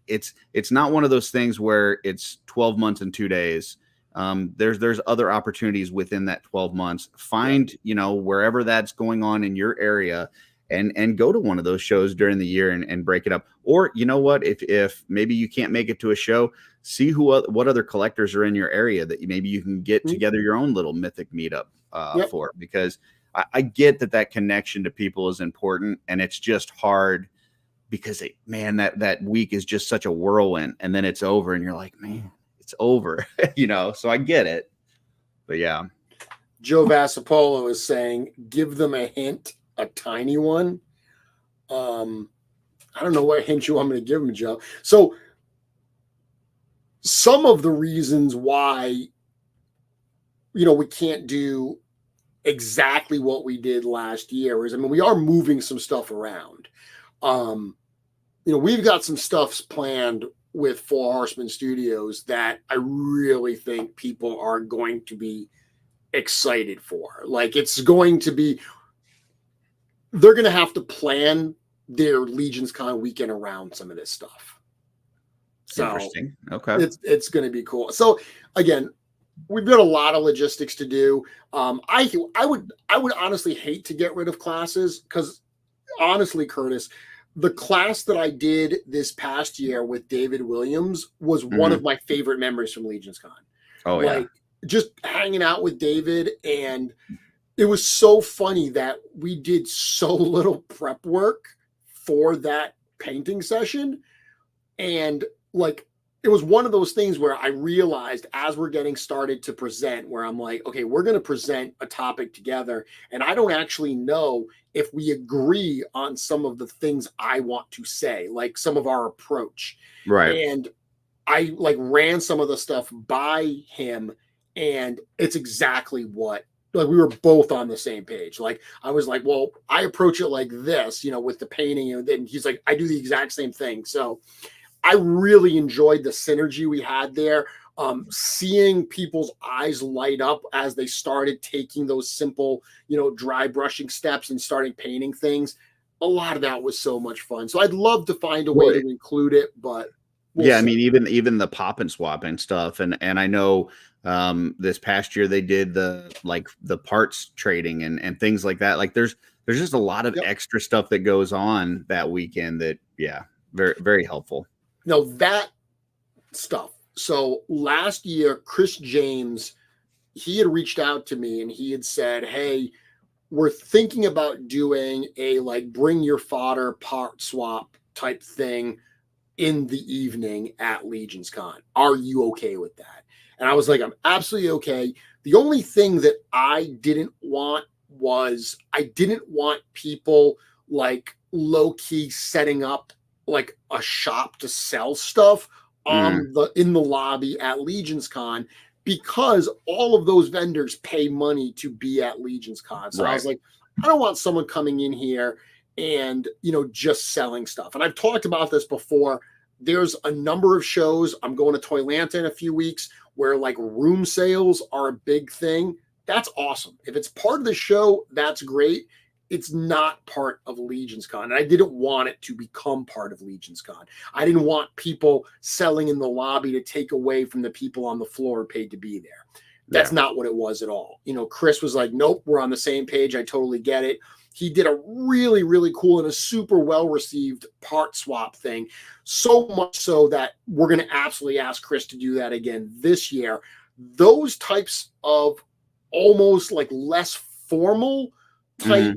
it's not one of those things where it's 12 months and 2 days. There's other opportunities within that 12 months. Find, wherever that's going on in your area and go to one of those shows during the year and break it up. Or, if maybe you can't make it to a show, see what other collectors are in your area that maybe you can get together your own little Mythic meetup for, because I get that connection to people is important, and it's just hard because that week is just such a whirlwind, and then it's over and you're like, man, it's over, so I get it. But yeah. Joe Vassapolo is saying, give them a hint, a tiny one. I don't know what hint you want me to give them, Joe. So some of the reasons why, we can't do exactly what we did last year is, we are moving some stuff around. We've got some stuffs planned with Four Horsemen Studios that I really think people are going to be excited for. Like, it's going to be, they're going to have to plan their Legions Con weekend around some of this stuff. So interesting. Okay. It's going to be cool. So again, we've got a lot of logistics to do. I would honestly hate to get rid of classes, because honestly, Curtis, the class that I did this past year with David Williams was one of my favorite memories from Legions Con. Oh, yeah. Just hanging out with David, and it was so funny that we did so little prep work for that painting session. And it was one of those things where I realized as we're getting started to present, where I'm like, okay, we're going to present a topic together, and I don't actually know if we agree on some of the things I want to say, like some of our approach. Right. And I ran some of the stuff by him, and it's exactly what, we were both on the same page. I was like, well, I approach it like this, with the painting, and then he's like, I do the exact same thing. So I really enjoyed the synergy we had there. Seeing people's eyes light up as they started taking those simple, dry brushing steps and starting painting things. A lot of that was so much fun. So I'd love to find a way to include it, but we'll see. Even the pop and swap and stuff. And I know this past year they did the parts trading and things like that. Like there's just a lot of extra stuff that goes on that weekend that, very, very helpful. No, that stuff. So last year, Chris James, he had reached out to me and he had said, hey, we're thinking about doing a bring your fodder part swap type thing in the evening at Legions Con. Are you okay with that? And I was like, I'm absolutely okay. The only thing that I didn't want was I didn't want people low key setting up a shop to sell stuff in the lobby at Legions Con, because all of those vendors pay money to be at Legions Con. So I was like, I don't want someone coming in here and, just selling stuff. And I've talked about this before. There's a number of shows. I'm going to Toylanta in a few weeks where room sales are a big thing. That's awesome. If it's part of the show, that's great. It's not part of Legions Con. And I didn't want it to become part of Legions Con. I didn't want people selling in the lobby to take away from the people on the floor paid to be there. That's not what it was at all. Chris was like, nope, we're on the same page. I totally get it. He did a really, really cool and a super well-received part swap thing. So much so that we're going to absolutely ask Chris to do that again this year. Those types of almost less formal type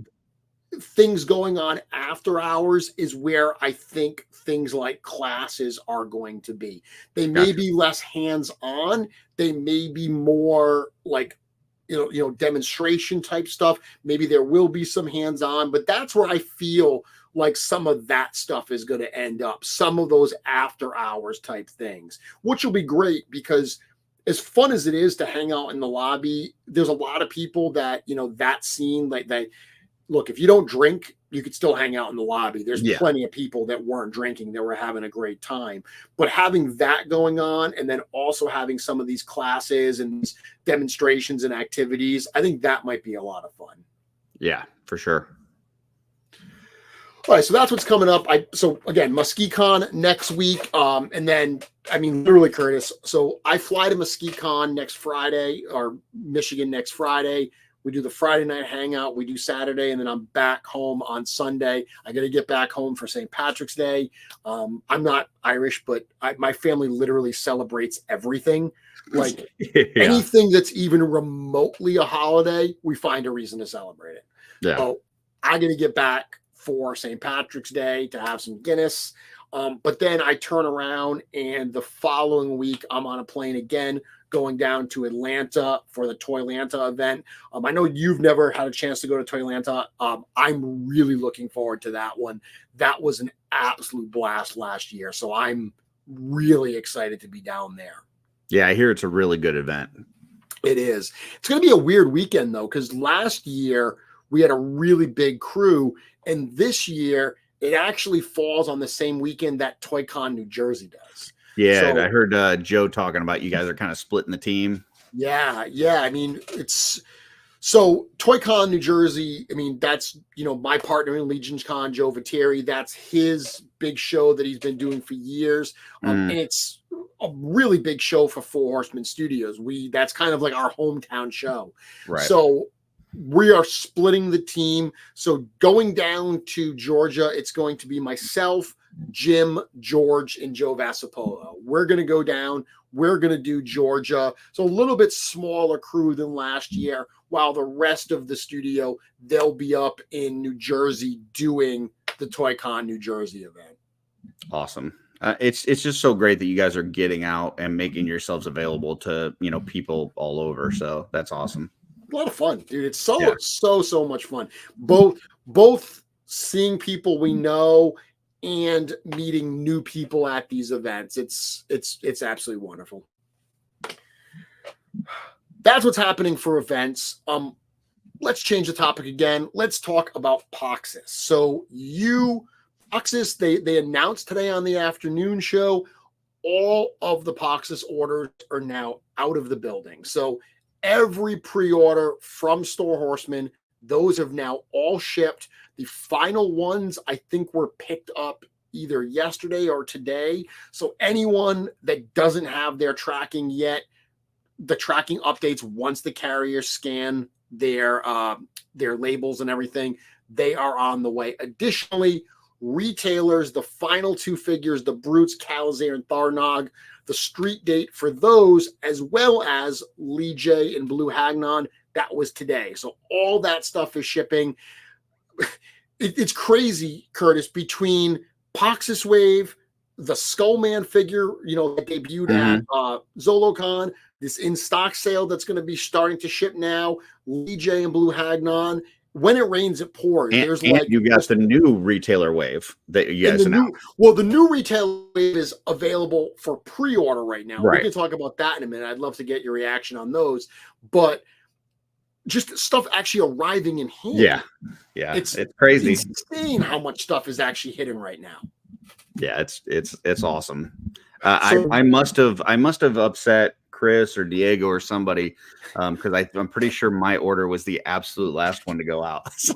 things going on after hours is where I think things like classes are going to be. They may be less hands-on. They may be more demonstration type stuff. Maybe there will be some hands-on, but that's where I feel like some of that stuff is going to end up, some of those after hours type things, which will be great because as fun as it is to hang out in the lobby, there's a lot of people that, that scene, like that. Look, if you don't drink, you could still hang out in the lobby. There's plenty of people that weren't drinking that were having a great time. But having that going on and then also having some of these classes and these demonstrations and activities, I think that might be a lot of fun. Yeah, for sure. All right, so that's what's coming up. So again, MuskeCon next week, and then literally, Curtis. So I fly to MuskeCon next Friday, or Michigan next Friday. We do the Friday night hangout. We do Saturday, and then I'm back home on Sunday. I got to get back home for St. Patrick's Day. I'm not Irish, but my family literally celebrates everything. Like anything that's even remotely a holiday, we find a reason to celebrate it. Yeah. So I got to get back for St. Patrick's Day to have some Guinness. But then I turn around and the following week I'm on a plane again, going down to Atlanta for the Toylanta event. I know you've never had a chance to go to Toylanta. I'm really looking forward to that one. That was an absolute blast last year. So I'm really excited to be down there. Yeah, I hear it's a really good event. It is. It's going to be a weird weekend though, because last year we had a really big crew. And this year, it actually falls on the same weekend that ToyCon New Jersey does. Yeah, so, I heard Joe talking about you guys are kind of splitting the team. Yeah. It's so ToyCon New Jersey. That's my partner in Legion's Con, Joe Viteri. That's his big show that he's been doing for years, and it's a really big show for Four Horsemen Studios. That's kind of like our hometown show. Right. So we are splitting the team. So going down to Georgia, it's going to be myself, Jim, George, and Joe Vassapolo. We're going to go down. We're going to do Georgia. So a little bit smaller crew than last year, while the rest of the studio, they'll be up in New Jersey doing the ToyCon New Jersey event. Awesome. It's just so great that you guys are getting out and making yourselves available to, people all over. So that's awesome. A lot of fun, dude. It's so much fun. Both seeing people we know and meeting new people at these events. It's absolutely wonderful. That's what's happening for events. Let's change the topic again. Let's talk about Poxxus. So Poxxus, they announced today on the afternoon show, all of the Poxxus orders are now out of the building. So every pre-order from Store Horseman, those have now all shipped. The final ones, I think, were picked up either yesterday or today. So anyone that doesn't have their tracking yet, the tracking updates once the carriers scan their labels and everything, they are on the way. Additionally, retailers, the final two figures, the Brutes, Calazar, and Tharnog, the street date for those, as well as Liej and Blue Hagnon, that was today. So all that stuff is shipping. It's crazy, Curtis, between Poxxus Wave, the Skullman figure, that debuted at ZoloCon, this in-stock sale that's going to be starting to ship now, Liej and Blue Hagnon. When it rains, it pours. And you got the new retailer wave that you guys announced. The new retailer wave is available for pre-order right now. Right. We can talk about that in a minute. I'd love to get your reaction on those. But just stuff actually arriving in hand. Yeah. It's crazy. It's insane how much stuff is actually hitting right now. Yeah, it's awesome. I must have upset Chris or Diego or somebody because I'm pretty sure my order was the absolute last one to go out. So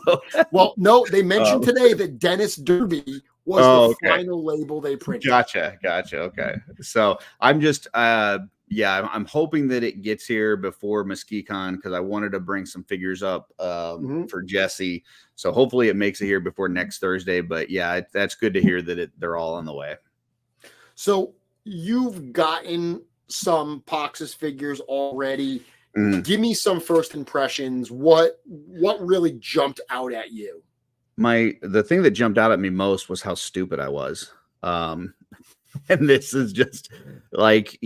well, no, they mentioned today that Dennis Derby was the final label they printed. Gotcha. Okay, so I'm just I'm hoping that it gets here before MuskeCon because I wanted to bring some figures up for Jesse. So hopefully it makes it here before next Thursday. But yeah, that's good to hear that they're all on the way. So you've gotten some Poxxus figures already. Give me some first impressions. What really jumped out at you? The thing that jumped out at me most was how stupid I was. And this is just like,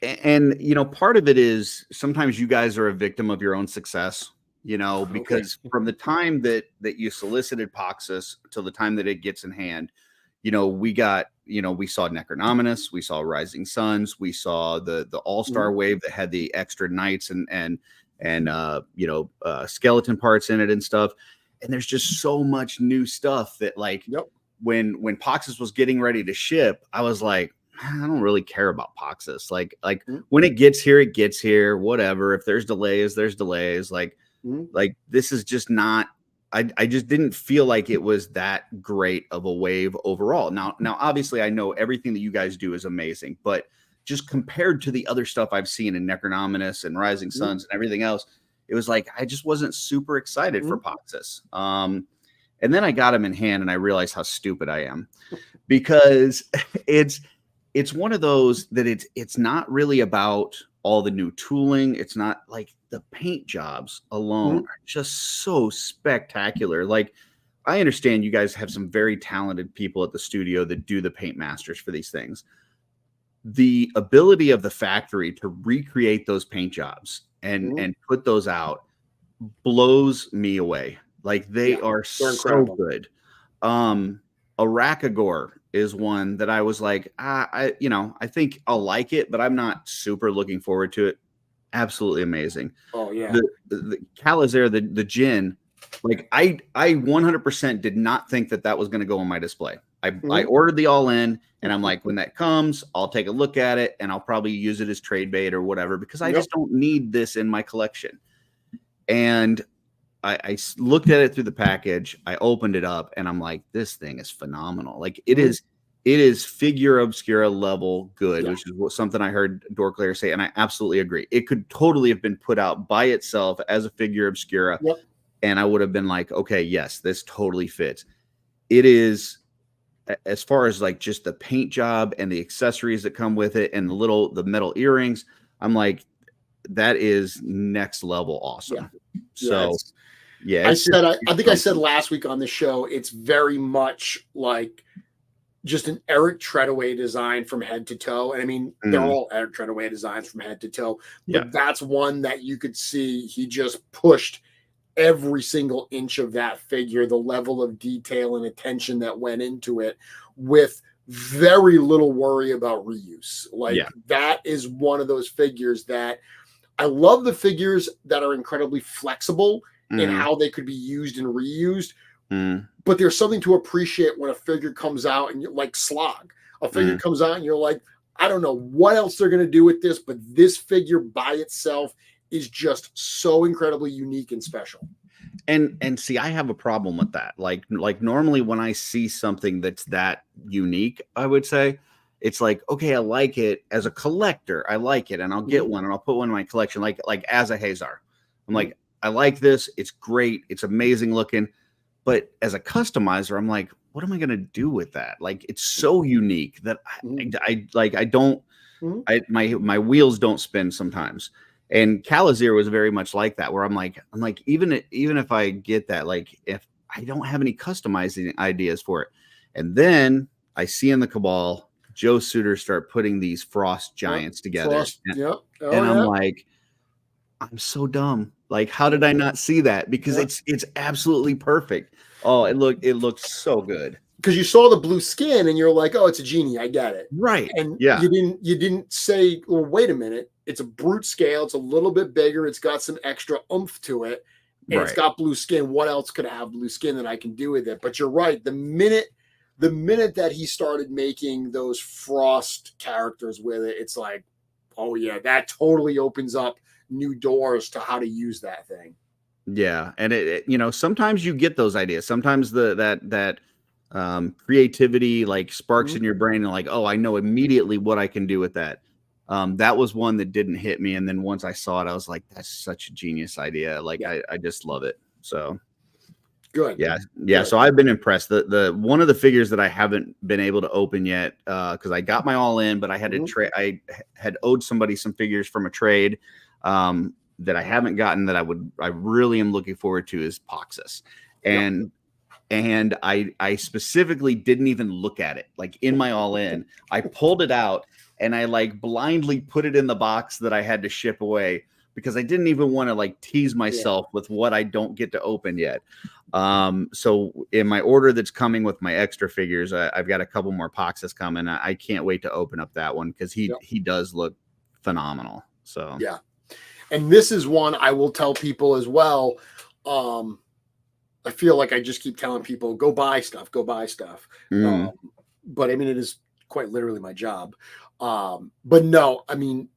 And you know, part of it is sometimes you guys are a victim of your own success, you know, because from the time that you solicited Poxxus till the time that it gets in hand, you know, we saw Necronominus, we saw Rising Suns, we saw the all-star wave that had the extra knights and skeleton parts in it and stuff. And there's just so much new stuff that, like, when Poxxus was getting ready to ship, I was like, I don't really care about Poxxus. Like when it gets here, whatever. If there's delays, there's delays. Like this is just not, I just didn't feel like it was that great of a wave overall. Now, obviously I know everything that you guys do is amazing, but just compared to the other stuff I've seen in Necronominus and Rising Suns and everything else, it was like, I just wasn't super excited for Poxxus. And then I got him in hand and I realized how stupid I am, because it's one of those that it's not really about all the new tooling. It's not like the paint jobs alone are just so spectacular. Like, I understand you guys have some very talented people at the studio that do the paint masters for these things. The ability of the factory to recreate those paint jobs and put those out blows me away. Like, they are so incredible. Good. Arakagor is one that I was like, I think I'll like it, but I'm not super looking forward to it. Absolutely amazing. Oh yeah. The Calazer, the Djinn, like I 100% did not think that was going to go on my display. I ordered the all in, and I'm like, when that comes, I'll take a look at it and I'll probably use it as trade bait or whatever, because I just don't need this in my collection. And I looked at it through the package. I opened it up and I'm like, this thing is phenomenal. Like, it is Figura Obscura level good, which is something I heard Dorklayer say. And I absolutely agree. It could totally have been put out by itself as a Figura Obscura. And I would have been like, okay, yes, this totally fits. It is, as far as like just the paint job and the accessories that come with it and the metal earrings, I'm like, that is next level awesome. So I said last week on the show, it's very much like just an Eric Treadaway design from head to toe. And I mean, they're all Eric Treadaway designs from head to toe, but that's one that you could see he just pushed every single inch of that figure, the level of detail and attention that went into it, with very little worry about reuse. That is one of those figures that I love, the figures that are incredibly flexible in how they could be used and reused. But there's something to appreciate when a figure comes out and you're like Slog. A figure comes out and you're like, I don't know what else they're going to do with this, but this figure by itself is just so incredibly unique and special. And see, I have a problem with that. Like normally when I see something that's that unique, I would say it's like, okay, I like it as a collector. I like it, and I'll get one and I'll put one in my collection. Like as a Hazar, I'm like, I like this. It's great. It's amazing looking. But as a customizer, I'm like, what am I going to do with that? Like, it's so unique that my wheels don't spin sometimes. And Calazer was very much like that, where I'm like, even if I get that, like, if I don't have any customizing ideas for it, and then I see in the Cabal Joe Suter start putting these Frost Giants together, I'm like, I'm so dumb. Like, how did I not see that? Because it's absolutely perfect. Oh, it looks so good. Because you saw the blue skin and you're like, oh, it's a genie. I get it. Right. And you didn't say, well, wait a minute. It's a brute scale. It's a little bit bigger. It's got some extra oomph to it. And it's got blue skin. What else could I have blue skin that I can do with it? But you're right. The minute that he started making those Frost characters with it, it's like, oh yeah, that totally opens up new doors to how to use that thing. Yeah. And it sometimes you get those ideas. Sometimes that creativity like sparks in your brain and like, oh, I know immediately what I can do with that. That was one that didn't hit me. And then once I saw it, I was like, that's such a genius idea. Like, I just love it. So good. Yeah. Good. So I've been impressed. The one of the figures that I haven't been able to open yet, because I got my all in, but I had to trade. I had owed somebody some figures from a trade that I haven't gotten that I really am looking forward to is Poxxus. And I specifically didn't even look at it. Like, in my all in, I pulled it out and I like blindly put it in the box that I had to ship away because I didn't even want to like tease myself with what I don't get to open yet. So in my order that's coming with my extra figures, I've got a couple more Poxxus coming. I can't wait to open up that one because he does look phenomenal. So yeah. And this is one I will tell people as well. I feel like I just keep telling people, go buy stuff, go buy stuff. But I mean, it is quite literally my job. But no, I mean,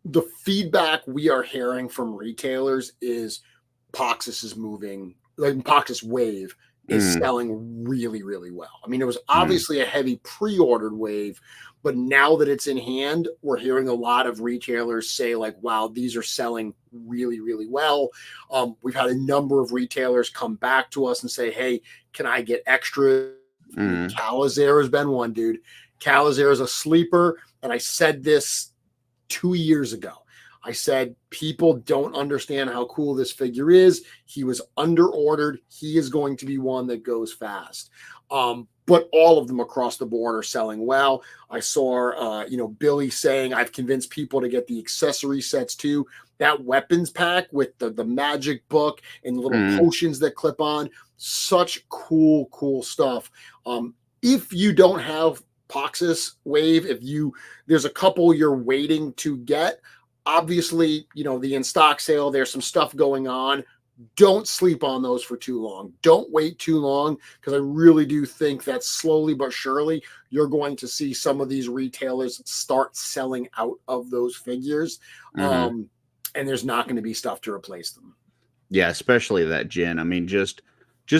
the feedback we are hearing from retailers is Poxxus is moving, like Poxxus Wave is selling really, really well. I mean, it was obviously a heavy pre-ordered wave, but now that it's in hand, we're hearing a lot of retailers say like, wow, these are selling really, really well. We've had a number of retailers come back to us and say, hey, can I get extra? Calazer has been one, dude. Calazer is a sleeper. And I said this 2 years ago. I said, people don't understand how cool this figure is. He was under ordered. He is going to be one that goes fast. But all of them across the board are selling well. I saw, Billy saying, I've convinced people to get the accessory sets too. That weapons pack with the magic book and little potions that clip on, such cool stuff. If you don't have Poxxus Wave, there's a couple you're waiting to get, obviously, the in stock sale, there's some stuff going on. Don't sleep on those for too long. Don't wait too long, because I really do think that slowly but surely you're going to see some of these retailers start selling out of those figures. And there's not going to be stuff to replace them. Yeah, especially that Jin. I mean, just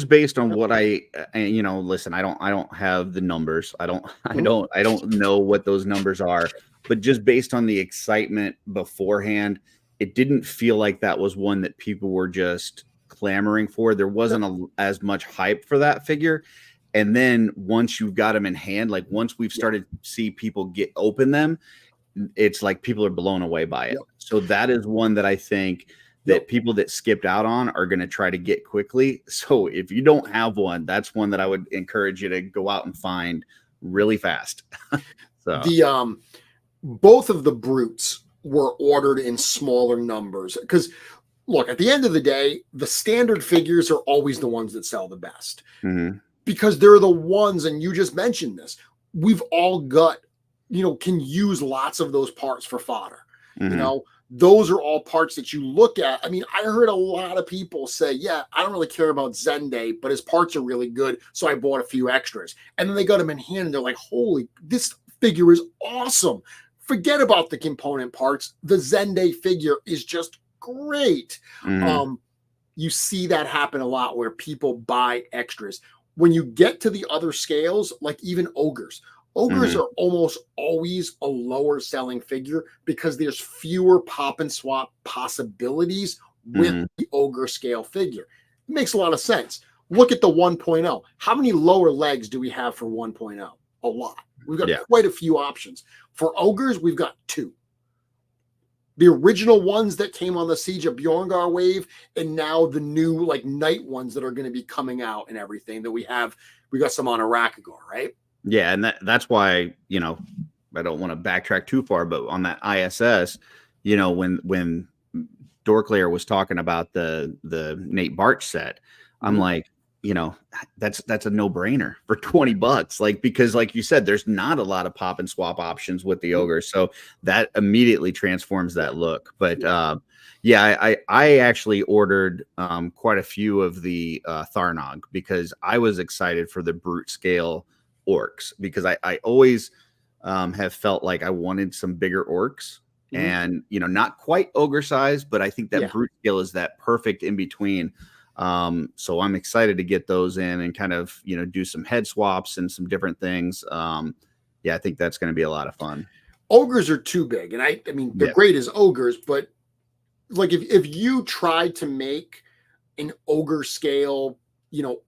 based on what listen, I don't have the numbers. I don't know what those numbers are, but just based on the excitement beforehand, it didn't feel like that was one that people were just clamoring for. There wasn't as much hype for that figure. And then once you've got them in hand, like once we've started to see people open them, it's like people are blown away by it. So that is one that I think that people that skipped out on are going to try to get quickly. So if you don't have one, that's one that I would encourage you to go out and find really fast. So both of the brutes were ordered in smaller numbers because, look, at the end of the day, the standard figures are always the ones that sell the best because they're the ones, and you just mentioned this, we've all got, can use lots of those parts for fodder. Those are all parts that you look at. I mean, I heard a lot of people say, yeah, I don't really care about Zende, but his parts are really good, so I bought a few extras. And then they got them in hand, and they're like, holy, this figure is awesome. Forget about the component parts. The Zende figure is just great. You see that happen a lot where people buy extras. When you get to the other scales, like even ogres are almost always a lower selling figure because there's fewer pop and swap possibilities with the ogre scale figure. It makes a lot of sense. Look at the 1.0. How many lower legs do we have for 1.0? A lot. We've got quite a few options. For ogres, we've got 2. The original ones that came on the Siege of Bjorngar wave, and now the new like night ones that are going to be coming out and everything that we have. We got some on Arakagor, right? Yeah, and that's why, I don't want to backtrack too far, but on that ISS, when Dorklayer was talking about the Nate Barch set, I'm like, that's a no-brainer for $20. Like, because like you said, there's not a lot of pop and swap options with the ogre. So that immediately transforms that look. But I actually ordered quite a few of the Tharnog because I was excited for the brute scale orcs, because I always have felt like I wanted some bigger orcs and, not quite ogre size, but I think that brute scale is that perfect in between. So I'm excited to get those in and kind of, do some head swaps and some different things. I think that's going to be a lot of fun. Ogres are too big. And I mean, they're great as ogres, but like if you tried to make an ogre scale,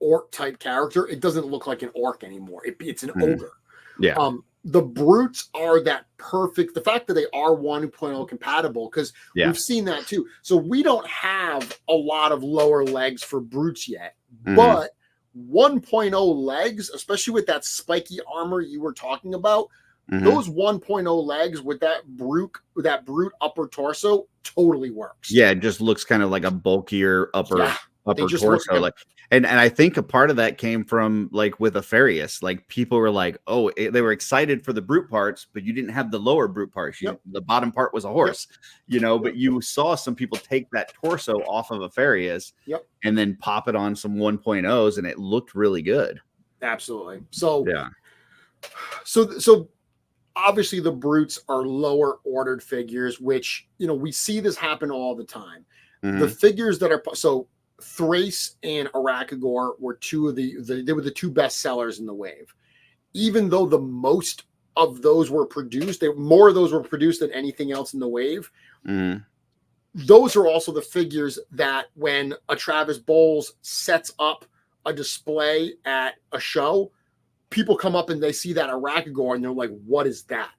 orc type character, it doesn't look like an orc anymore. It's an ogre. Yeah. The brutes are that perfect. The fact that they are 1.0 compatible, because we've seen that too. So we don't have a lot of lower legs for brutes yet, but 1.0 legs, especially with that spiky armor you were talking about, Those 1.0 legs with that brute upper torso totally works. Yeah, it just looks kind of like a bulkier upper torso. Like, and I think a part of that came from like with Apharius. Like people were like, oh, they were excited for the brute parts, but you didn't have the lower brute parts. The bottom part was a horse, but you saw some people take that torso off of Apharius and then pop it on some 1.0s, and it looked really good. Absolutely. So yeah. So obviously the brutes are lower ordered figures, which, we see this happen all the time. The figures that are, so Thrace and Arakagor were two of they were the two best sellers in the wave. Even though the most of those were produced, more of those were produced than anything else in the wave. Those are also the figures that when a Travis Bowles sets up a display at a show, people come up and they see that Arakagor and they're like, what is that?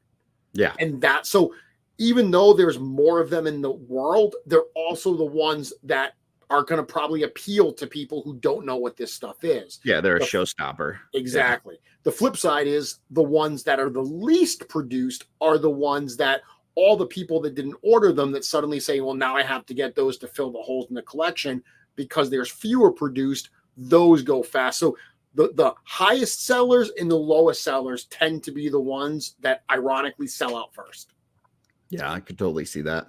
Yeah. And so even though there's more of them in the world, they're also the ones that are going to probably appeal to people who don't know what this stuff is. Yeah, they're a showstopper. Exactly. Yeah. The flip side is the ones that are the least produced are the ones that all the people that didn't order them that suddenly say, well, now I have to get those to fill the holes in the collection because there's fewer produced. Those go fast. So the highest sellers and the lowest sellers tend to be the ones that ironically sell out first. Yeah, I could totally see that.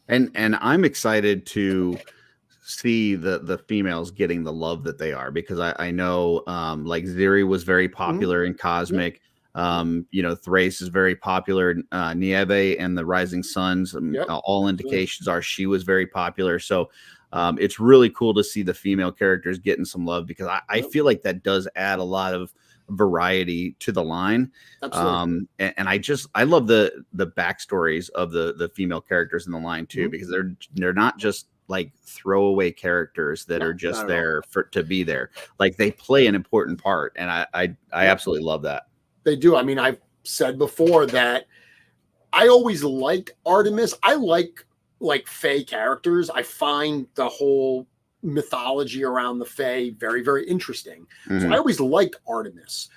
And I'm excited to see the females getting the love that they are, because I know like Ziri was very popular in Cosmic. Thrace is very popular. Nieve and the Rising Suns, all indications are she was very popular. So it's really cool to see the female characters getting some love, because I feel like that does add a lot of variety to the line. Absolutely. And I love the backstories of the female characters in the line too, because they're not just like throwaway characters that are just there to be there. Like they play an important part, and I absolutely love that. They do. I mean, I've said before that I always liked Artemis. I like Fae characters. I find the whole mythology around the Fae very, very interesting. So I always liked Artemis.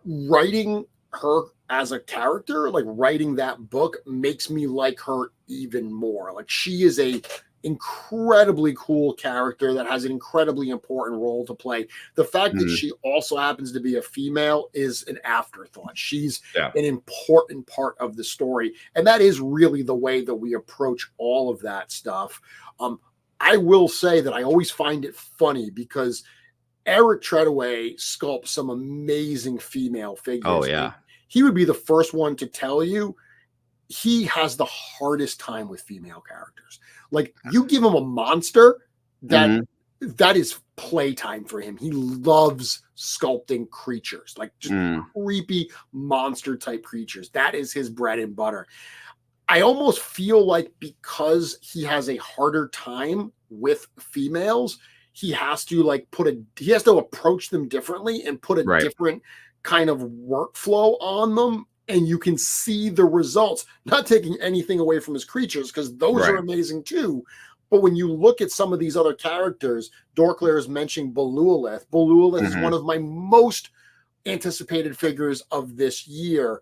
Writing her as a character, like writing that book, makes me like her even more. Like she is a incredibly cool character that has an incredibly important role to play. The fact that she also happens to be a female is an afterthought. She's an important part of the story. And that is really the way that we approach all of that stuff. I will say that I always find it funny because Eric Treadaway sculpts some amazing female figures. Oh, yeah. He would be the first one to tell you he has the hardest time with female characters. Like you give him a monster that is playtime for him. He loves sculpting creatures, like just creepy monster type creatures. That is his bread and butter. I almost feel like because he has a harder time with females, he has to approach them differently and put a different kind of workflow on them. And you can see the results, not taking anything away from his creatures, because those are amazing too. But when you look at some of these other characters, Dorklair is mentioning Belualith. Belualith is one of my most anticipated figures of this year.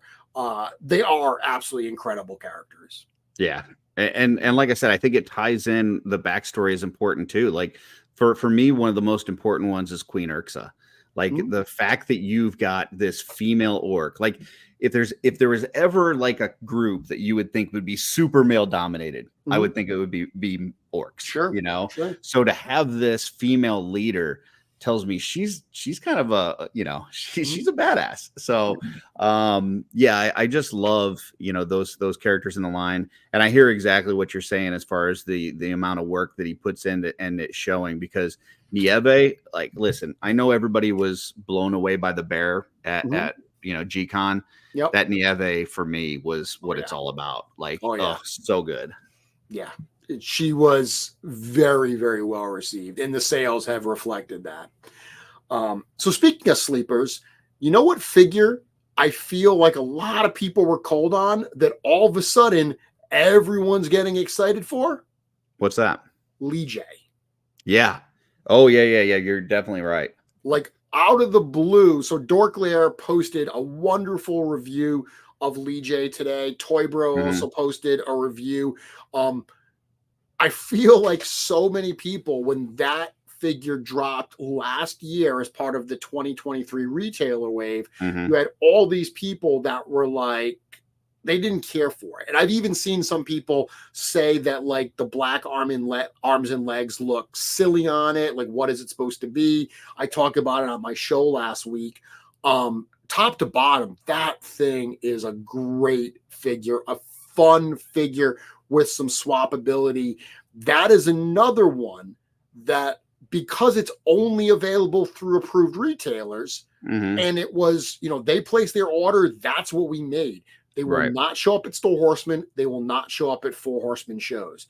They are absolutely incredible characters. Yeah. And like I said, I think it ties in, the backstory is important too. Like for me, one of the most important ones is Queen Urxa. Like the fact that you've got this female orc, like if there was ever like a group that you would think would be super male dominated, I would think it would be orcs. Sure. So to have this female leader tells me she's kind of a, she's a badass. So I just love, those characters in the line. And I hear exactly what you're saying as far as the amount of work that he puts into, and it's showing, because Nieve, like, listen, I know everybody was blown away by the bear at G-Con. That Nieve for me was what it's all about. Like, so good. Yeah. She was very, very well received, and the sales have reflected that. So speaking of sleepers, you know what figure I feel like a lot of people were cold on that all of a sudden everyone's getting excited for? What's that? Liej. Yeah. Oh, yeah. You're definitely right. Like, out of the blue, so Dorklair posted a wonderful review of Liej today. Toy Bro also posted a review. I feel like so many people, when that figure dropped last year as part of the 2023 retailer wave, you had all these people that were like, they didn't care for it. And I've even seen some people say that like the black arms and legs look silly on it. Like, what is it supposed to be? I talked about it on my show last week. Top to bottom, that thing is a great figure, a fun figure with some swappability. That is another one that, because it's only available through approved retailers, and it was, they placed their order, that's what we made. They will not show up at Store Horseman. They will not show up at Four Horseman shows.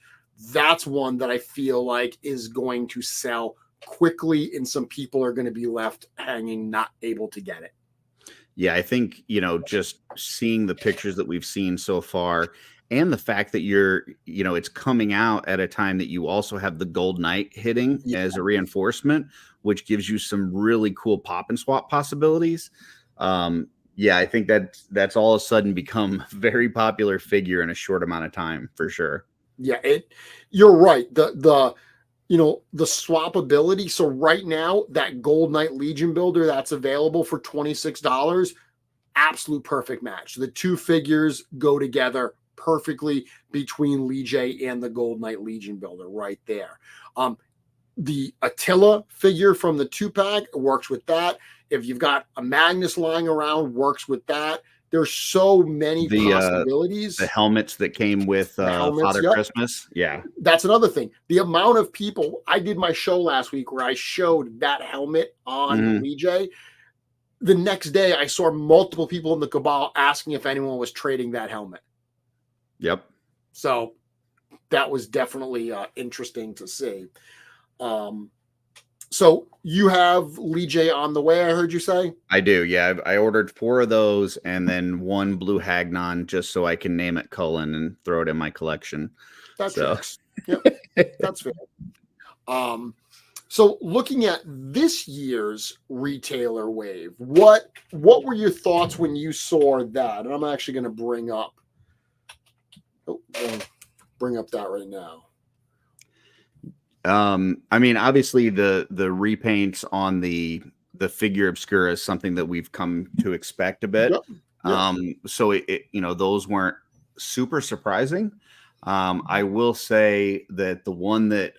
That's one that I feel like is going to sell quickly, and some people are going to be left hanging, not able to get it. Yeah, I think, just seeing the pictures that we've seen so far, and the fact that it's coming out at a time that you also have the Gold Knight hitting as a reinforcement, which gives you some really cool pop and swap possibilities. Yeah, I think that's all of a sudden become a very popular figure in a short amount of time, for sure. Yeah, you're right. The swappability. So right now, that Gold Knight Legion builder that's available for $26, absolute perfect match. The two figures go together perfectly between Liej and the Gold Knight Legion builder right there. The Attila figure from the 2-pack works with that. If you've got a Magnus lying around, works with that. There's so many possibilities. The helmets that came with Father Christmas. Yeah. That's another thing. The amount of people, I did my show last week where I showed that helmet on Liej. The next day, I saw multiple people in the Cabal asking if anyone was trading that helmet. Yep. So that was definitely interesting to see. So you have Liej on the way, I heard you say? I do, yeah. I ordered 4 of those and then 1 blue Hagnon just so I can name it Cullen and throw it in my collection. That's yep, that's fair. So looking at this year's retailer wave, what were your thoughts when you saw that? And I'm actually going to bring up that right now. I mean, obviously the repaints on the Figura Obscura is something that we've come to expect a bit. Yep. So those weren't super surprising. I will say that the one that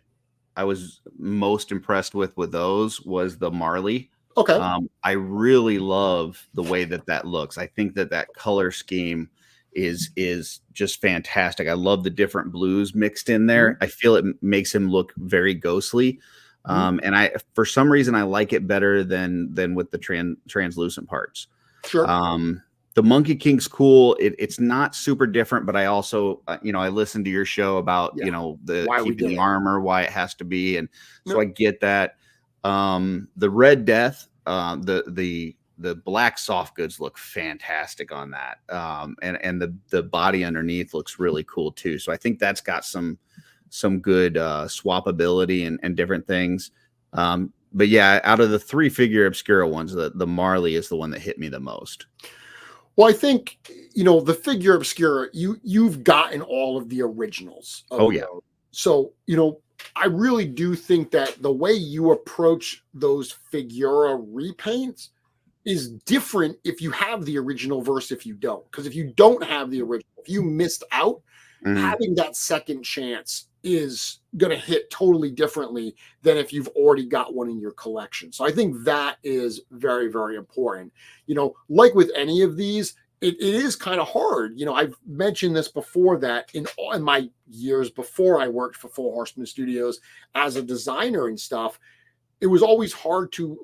I was most impressed with those was the Marley. Okay. I really love the way that looks. I think that color scheme is just fantastic. I love the different blues mixed in there. I feel it makes him look very ghostly. And for some reason, I like it better than with the translucent parts. Sure. The Monkey King's cool. It's not super different, but I also, I listened to your show about, the keeping the armor, why it has to be. And so I get that. The Red Death, the black soft goods look fantastic on that. And the body underneath looks really cool too. So I think that's got some good swappability and different things. But yeah, out of the 3 Figura Obscura ones, the Marley is the one that hit me the most. Well, I think, the Figura Obscura, you've gotten all of the originals. Yeah. So, I really do think that the way you approach those Figura repaints is different if you have the original versus if you don't. Because if you don't have the original, if you missed out, having that second chance is going to hit totally differently than if you've already got one in your collection. So I think that is very, very important. Like with any of these, it is kind of hard. I've mentioned this before, that in my years before I worked for Four Horseman Studios as a designer and stuff, it was always hard to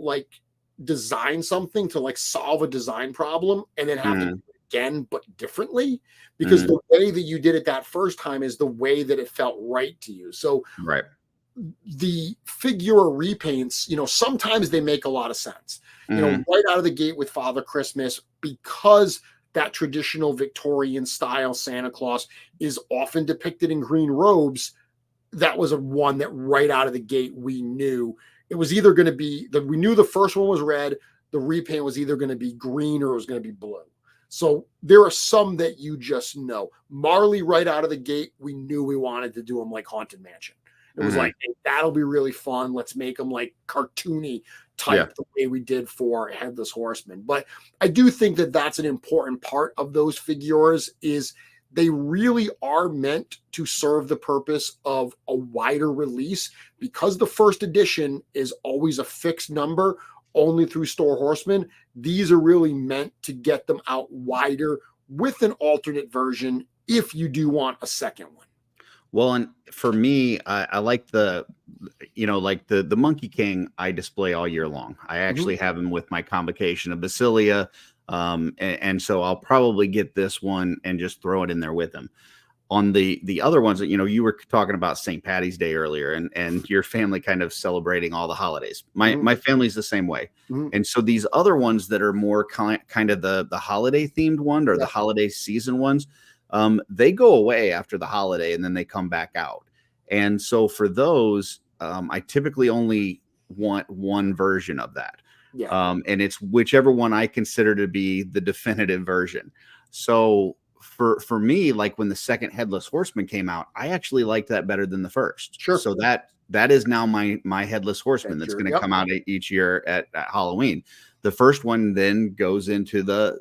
design something to solve a design problem and then have to do it again, but differently, because the way that you did it that first time is the way that it felt right to you. So the Figura repaints, sometimes they make a lot of sense, right out of the gate with Father Christmas, because that traditional Victorian style Santa Claus is often depicted in green robes. That was one that right out of the gate we knew it was either going to be we knew the first one was red. The repaint was either going to be green or it was going to be blue. So there are some that you just know. Marley, right out of the gate, we knew we wanted to do them like Haunted Mansion. It was like, hey, that'll be really fun. Let's make them like cartoony type the way we did for Headless Horseman. But I do think that that's an important part of those figures is they really are meant to serve the purpose of a wider release because the first edition is always a fixed number only through Store Horsemen. These are really meant to get them out wider with an alternate version if you do want a second one. Well, and for me, I like the Monkey King I display all year long. I actually have him with my convocation of Basilia. And so I'll probably get this one and just throw it in there with him. On the other ones that, you were talking about St. Patty's Day earlier and your family kind of celebrating all the holidays. My family's the same way. And so these other ones that are more kind of the holiday themed one or the holiday season ones, they go away after the holiday and then they come back out. And so for those, I typically only want one version of that. And it's whichever one I consider to be the definitive version. So for me, like when the second Headless Horseman came out, I actually liked that better than the first. Sure. So that is now my Headless Horseman that's going to come out each year at Halloween. The first one then goes into the,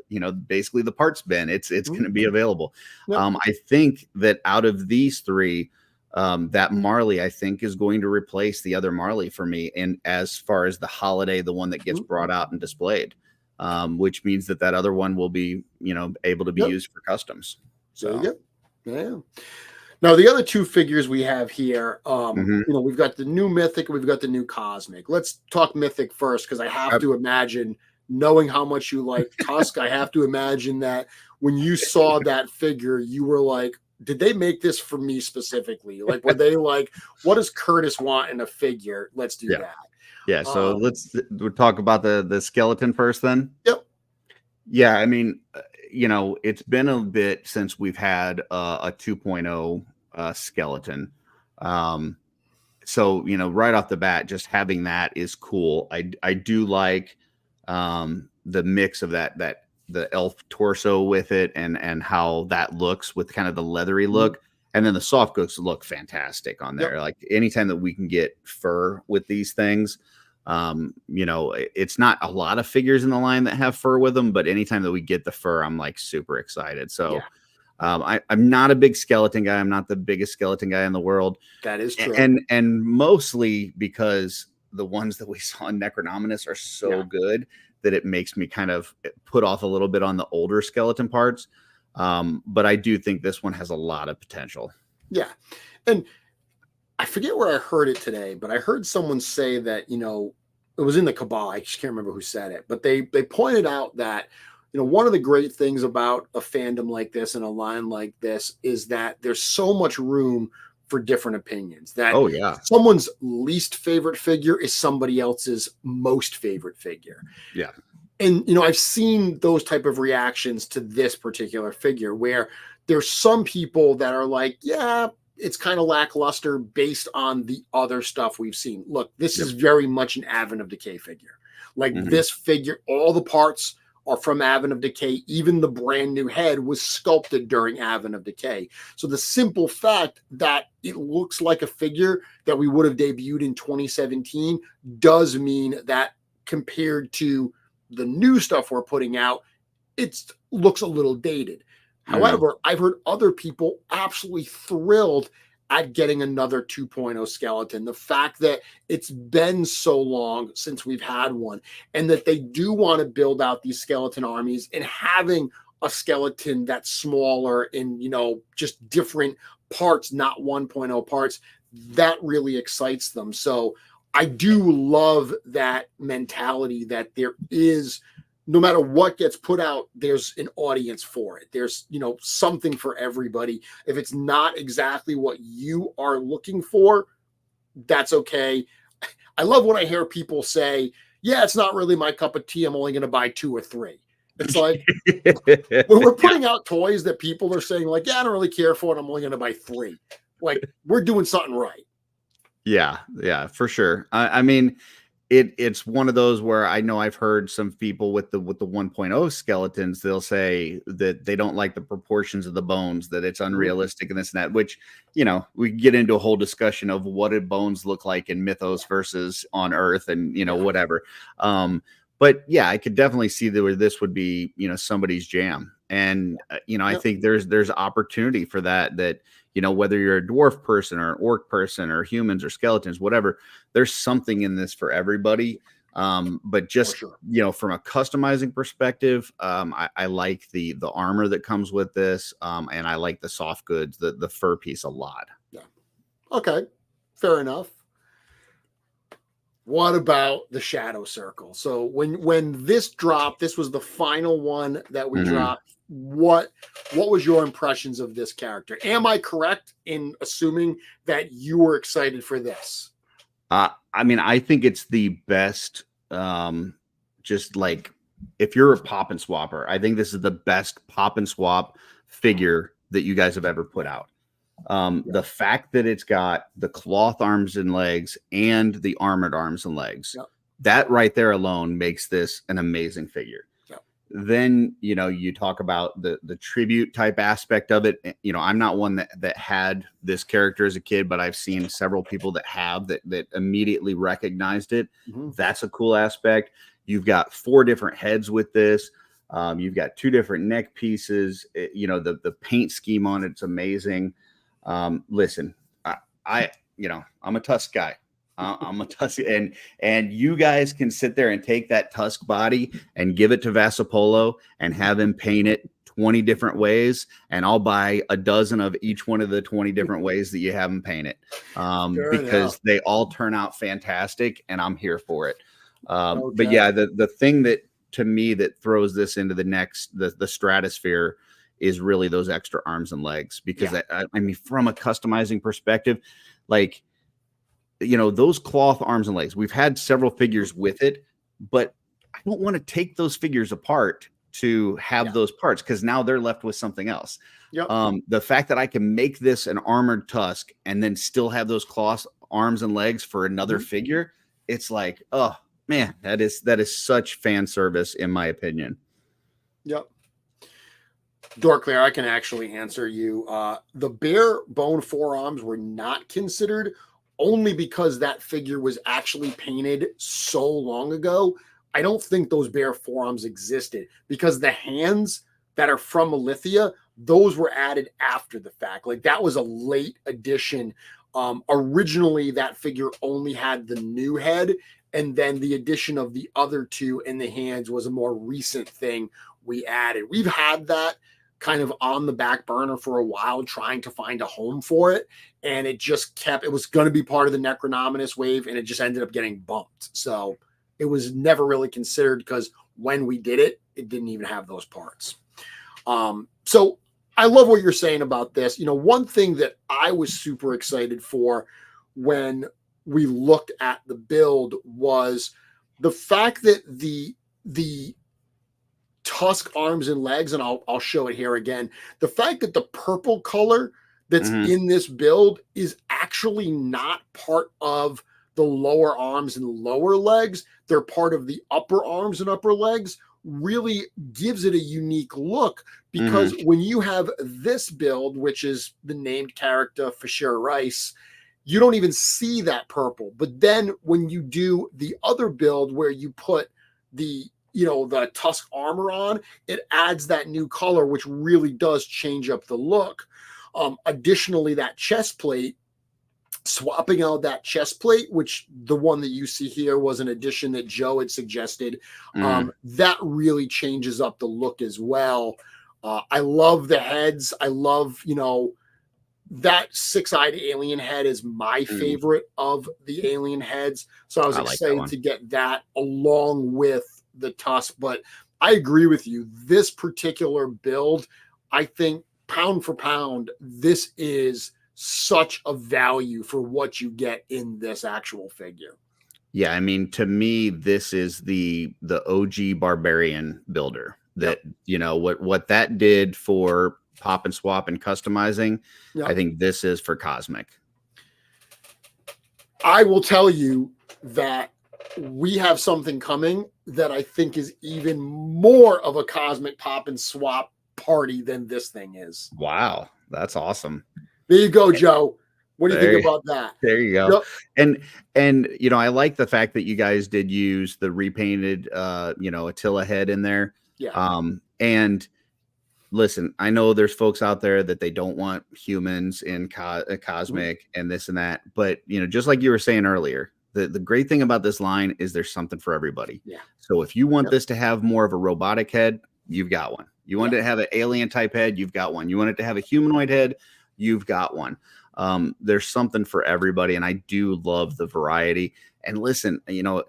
basically the parts bin. It's going to be available. I think that out of these three, that Marley, I think, is going to replace the other Marley for me. And as far as the holiday, the one that gets brought out and displayed, which means that other one will be, able to be used for customs. So, there you go. Now, the other two figures we have here, we've got the new Mythic, we've got the new Cosmic. Let's talk Mythic first, because I have to imagine, knowing how much you like Tusk, I have to imagine that when you saw that figure, you were like, did they make this for me specifically? Like, were they like, what does Curtis want in a figure? Let's do that. Yeah, so we'll talk about the skeleton first then. Yep. Yeah, I mean, it's been a bit since we've had a 2.0 skeleton. So, right off the bat, just having that is cool. I do like the mix of the elf torso with it and how that looks with kind of the leathery look. And then the soft goods look fantastic on there. Like anytime that we can get fur with these things, it's not a lot of figures in the line that have fur with them, but anytime that we get the fur, I'm like super excited. So I'm not a big skeleton guy. I'm not the biggest skeleton guy in the world. That is true. And mostly because the ones that we saw in Necronominus are so good that it makes me kind of put off a little bit on the older skeleton parts. But I do think this one has a lot of potential. Yeah. And I forget where I heard it today, but I heard someone say that, it was in the Cabal. I just can't remember who said it, but they pointed out that, one of the great things about a fandom like this and a line like this is that there's so much room for different opinions. That someone's least favorite figure is somebody else's most favorite figure. Yeah. And, I've seen those type of reactions to this particular figure where there's some people that are like, yeah, it's kind of lackluster based on the other stuff we've seen. Look, this is very much an Advent of Decay figure. Like this figure, all the parts are from Advent of Decay. Even the brand new head was sculpted during Advent of Decay. So the simple fact that it looks like a figure that we would have debuted in 2017 does mean that compared to the new stuff we're putting out, it looks a little dated. However, I've heard other people absolutely thrilled at getting another 2.0 skeleton. The fact that it's been so long since we've had one and that they do want to build out these skeleton armies and having a skeleton that's smaller and, just different parts, not 1.0 parts, that really excites them. So I do love that mentality that there is, no matter what gets put out, there's an audience for it. There's, something for everybody. If it's not exactly what you are looking for, that's okay. I love when I hear people say, yeah, it's not really my cup of tea. I'm only going to buy 2 or 3. It's like when we're putting out toys that people are saying like, yeah, I don't really care for it. I'm only going to buy 3. Like we're doing something right. Yeah, for sure. I mean, it's one of those where I know I've heard some people with the 1.0 skeletons, they'll say that they don't like the proportions of the bones, that it's unrealistic and this and that, which, you know, we get into a whole discussion of what did bones look like in Mythos versus on Earth and, you know, whatever. But yeah, I could definitely see that where this would be, you know, somebody's jam. And, you know, I think there's opportunity for that, you know, whether you're a dwarf person or an orc person or humans or skeletons, whatever, there's something in this for everybody. But just, you know, from a customizing perspective, I like the armor that comes with this. And I like the soft goods, the fur piece a lot. Yeah. Okay. Fair enough. What about the Shadow Circle? So when this dropped, this was the final one that we dropped. What was your impressions of this character? Am I correct in assuming that you were excited for this? I mean, I think it's the best. Just like if you're a pop and swapper, I think this is the best pop and swap figure that you guys have ever put out. The fact that it's got the cloth arms and legs and the armored arms and legs, that right there alone makes this an amazing figure. Then, you know, you talk about the tribute type aspect of it. You know, I'm not one that had this character as a kid, but I've seen several people that have that immediately recognized it. That's a cool aspect. You've got 4 different heads with this. You've got 2 different neck pieces. You know, the paint scheme on it's amazing. Listen, I you know, I'm a Tusk guy. I'm a Tusk, and you guys can sit there and take that Tusk body and give it to Vasapolo and have him paint it 20 different ways, and I'll buy a dozen of each one of the 20 different ways that you have him paint it, because they all turn out fantastic, and I'm here for it. But yeah, the thing that to me that throws this into the stratosphere is really those extra arms and legs, because I mean, from a customizing perspective, like, you know, those cloth arms and legs, we've had several figures with it, but I don't want to take those figures apart to have those parts, because now they're left with something else. The fact that I can make this an armored Tusk and then still have those cloth arms and legs for another figure, it's like, oh man, that is such fan service, in my opinion. Dorclair, I can actually answer you. The bare bone forearms were not considered, only because that figure was actually painted so long ago. I don't think those bare forearms existed, because the hands that are from Alithia, those were added after the fact. Like, that was a late addition. Originally, that figure only had the new head, and then the addition of the other 2 in the hands was a more recent thing we added. We've had that kind of on the back burner for a while, trying to find a home for it. And it just it was going to be part of the Necronominus wave, and it just ended up getting bumped. So it was never really considered, because when we did it, it didn't even have those parts. So I love what you're saying about this. You know, one thing that I was super excited for when we looked at the build was the fact that the Tusk arms and legs, and I'll show it here again. The fact that the purple color that's in this build is actually not part of the lower arms and lower legs. They're part of the upper arms and upper legs. Really gives it a unique look, because when you have this build, which is the named character Figura Rice, you don't even see that purple. But then when you do the other build where you put the Tusk armor on, it adds that new color, which really does change up the look. Additionally, that chest plate, swapping out that chest plate, which the one that you see here was an addition that Joe had suggested, that really changes up the look as well. I love the heads. I love, that 6-eyed alien head is my favorite of the alien heads. So I was excited to get that along with the Tusk. But I agree with you. This particular build, I think pound for pound, this is such a value for what you get in this actual figure. Yeah, I mean, to me, this is the OG barbarian builder. That what that did for pop and swap and customizing, I think this is for Cosmic. I will tell you that we have something coming that I think is even more of a cosmic pop and swap party than this thing is. Wow, that's awesome. There you go, Joe. What do you There, think about that? there you go. Yep. And you know, I like the fact that you guys did use the repainted you know, Attila head in there. Yeah. And listen, I know there's folks out there that they don't want humans in cosmic and this and that, but you know, just like you were saying earlier, the great thing about this line is there's something for everybody. Yeah. So if you want this to have more of a robotic head, you've got one. You want it to have an alien type head, you've got one. You want it to have a humanoid head, you've got one. There's something for everybody, and I do love the variety. And listen, you know,